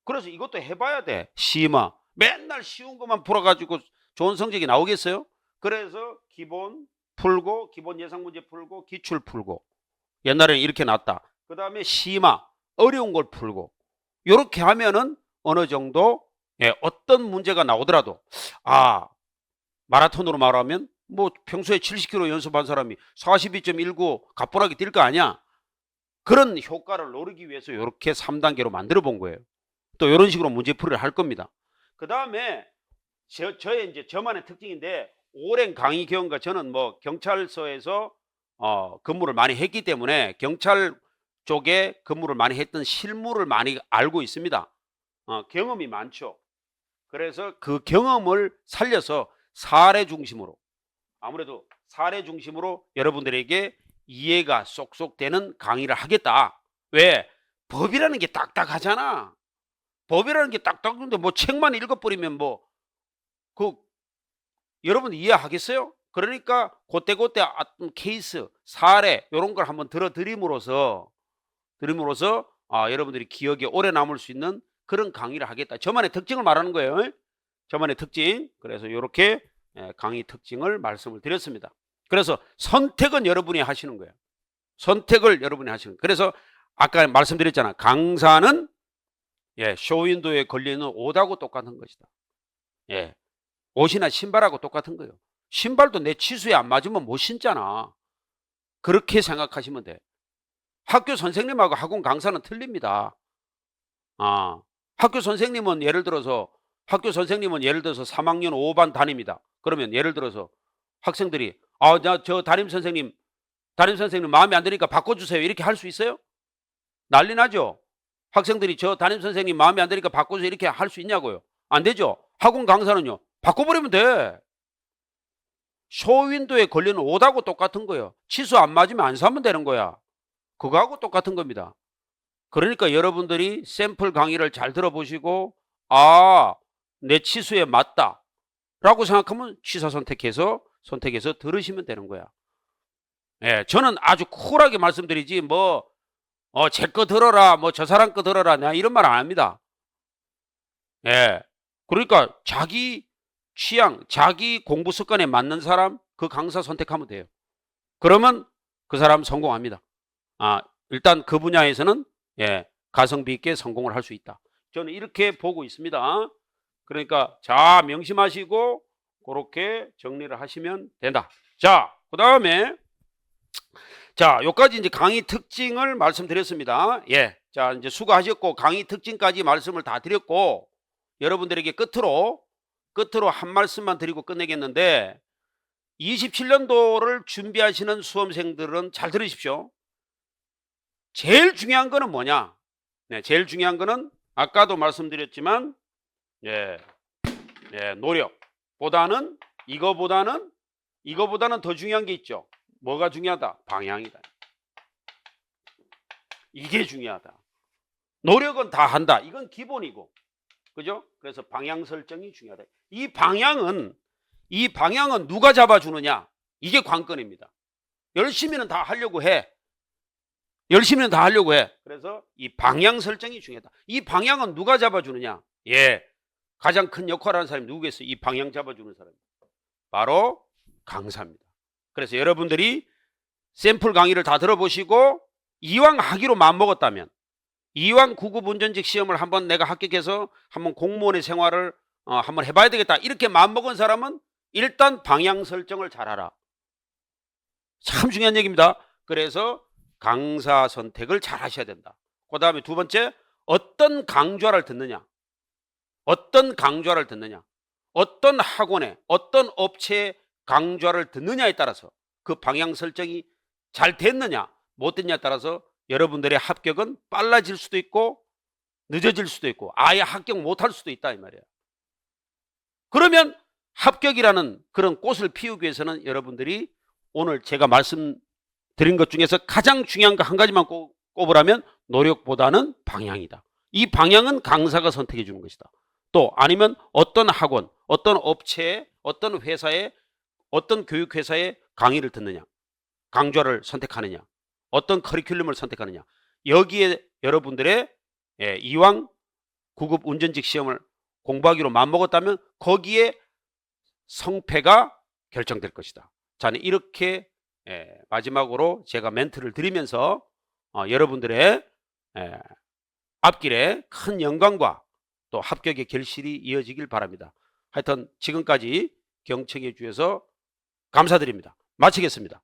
그래서 이것도 해봐야 돼. 심화. 맨날 쉬운 것만 풀어가지고 좋은 성적이 나오겠어요? 그래서 기본 풀고, 기본 예상 문제 풀고, 기출 풀고. 옛날에는 이렇게 났다. 그 다음에 심화. 어려운 걸 풀고. 이렇게 하면은 어느 정도 어떤 문제가 나오더라도 마라톤으로 말하면 뭐 평소에 70km 연습한 사람이 42.19 가뿐하게 뛸 거 아니야. 그런 효과를 노리기 위해서 이렇게 3단계로 만들어 본 거예요. 또 이런 식으로 문제풀이를 할 겁니다. 그 다음에 저의 이제 저만의 특징인데, 오랜 강의 경험과 저는 뭐 경찰서에서 근무를 많이 했기 때문에 경찰 쪽에 근무를 많이 했던 실무를 많이 알고 있습니다. 경험이 많죠. 그래서 그 경험을 살려서 사례 중심으로, 아무래도 사례 중심으로 여러분들에게 이해가 쏙쏙 되는 강의를 하겠다. 왜? 법이라는 게 딱딱하잖아. 법이라는 게 딱딱한데 뭐 책만 읽어버리면 뭐 여러분 이해하겠어요? 그러니까 그때그때 어떤 케이스, 사례 이런 걸 한번 들어드림으로써 여러분들이 기억에 오래 남을 수 있는 그런 강의를 하겠다. 저만의 특징을 말하는 거예요. 저만의 특징. 그래서 이렇게 강의 특징을 말씀을 드렸습니다. 그래서 선택은 여러분이 하시는 거예요. 선택을 여러분이 하시는 거예요. 그래서 아까 말씀드렸잖아. 강사는 쇼윈도에 걸리는 옷하고 똑같은 것이다. 옷이나 신발하고 똑같은 거예요. 신발도 내 치수에 안 맞으면 못 신잖아. 그렇게 생각하시면 돼. 학교 선생님하고 학원 강사는 틀립니다. 학교 선생님은 예를 들어서 3학년 5반 담임이다. 그러면 예를 들어서 학생들이 저 담임 선생님 마음에 안 드니까 바꿔주세요. 이렇게 할 수 있어요? 난리 나죠? 학생들이 저 담임 선생님 마음에 안 드니까 바꿔주세요. 이렇게 할 수 있냐고요? 안 되죠? 학원 강사는요, 바꿔버리면 돼. 쇼윈도에 걸리는 옷하고 똑같은 거예요. 치수 안 맞으면 안 사면 되는 거야. 그거하고 똑같은 겁니다. 그러니까 여러분들이 샘플 강의를 잘 들어보시고 내 치수에 맞다 라고 생각하면 취사 선택해서 들으시면 되는 거야. 저는 아주 쿨하게 말씀드리지 제 거 들어라, 저 사람 거 들어라, 내가 이런 말 안 합니다. 그러니까 자기 취향, 자기 공부 습관에 맞는 사람, 그 강사 선택하면 돼요. 그러면 그 사람 성공합니다. 일단 그 분야에서는 가성비 있게 성공을 할 수 있다. 저는 이렇게 보고 있습니다. 그러니까 자, 명심하시고 그렇게 정리를 하시면 된다. 자, 그 다음에 여기까지 이제 강의 특징을 말씀드렸습니다. 자, 이제 수고하셨고 강의 특징까지 말씀을 다 드렸고, 여러분들에게 끝으로 한 말씀만 드리고 끝내겠는데, 27년도를 준비하시는 수험생들은 잘 들으십시오. 제일 중요한 거는 뭐냐? 제일 중요한 거는 아까도 말씀드렸지만 노력보다는 이거보다는 더 중요한 게 있죠. 뭐가 중요하다? 방향이다. 이게 중요하다. 노력은 다 한다. 이건 기본이고, 그죠? 그래서 방향 설정이 중요하다. 이 방향은 누가 잡아주느냐? 이게 관건입니다. 열심히는 다 하려고 해. 그래서 이 방향 설정이 중요하다. 이 방향은 누가 잡아주느냐? 가장 큰 역할을 하는 사람이 누구겠어요? 이 방향 잡아주는 사람이 바로 강사입니다. 그래서 여러분들이 샘플 강의를 다 들어보시고 이왕 하기로 마음먹었다면, 이왕 구급 운전직 시험을 한번 내가 합격해서 한번 공무원의 생활을 한번 해봐야 되겠다, 이렇게 마음먹은 사람은 일단 방향 설정을 잘하라. 참 중요한 얘기입니다. 그래서 강사 선택을 잘 하셔야 된다. 그 다음에 두 번째, 어떤 강좌를 듣느냐, 어떤 학원에, 어떤 업체에 강좌를 듣느냐에 따라서 그 방향 설정이 잘 됐느냐 못 됐냐에 따라서 여러분들의 합격은 빨라질 수도 있고 늦어질 수도 있고 아예 합격 못할 수도 있다 이 말이에요. 그러면 합격이라는 그런 꽃을 피우기 위해서는 여러분들이 오늘 제가 말씀드린 것 중에서 가장 중요한 거 한 가지만 꼽으라면 노력보다는 방향이다. 이 방향은 강사가 선택해 주는 것이다. 또 아니면 어떤 학원, 어떤 업체에, 어떤 회사에, 어떤 교육회사에 강의를 듣느냐, 강좌를 선택하느냐, 어떤 커리큘럼을 선택하느냐, 여기에 여러분들의 이왕 9급 운전직 시험을 공부하기로 마음먹었다면 거기에 성패가 결정될 것이다. 저는 이렇게 마지막으로 제가 멘트를 드리면서 여러분들의 앞길에 큰 영광과 또 합격의 결실이 이어지길 바랍니다. 하여튼 지금까지 경청해 주셔서 감사드립니다. 마치겠습니다.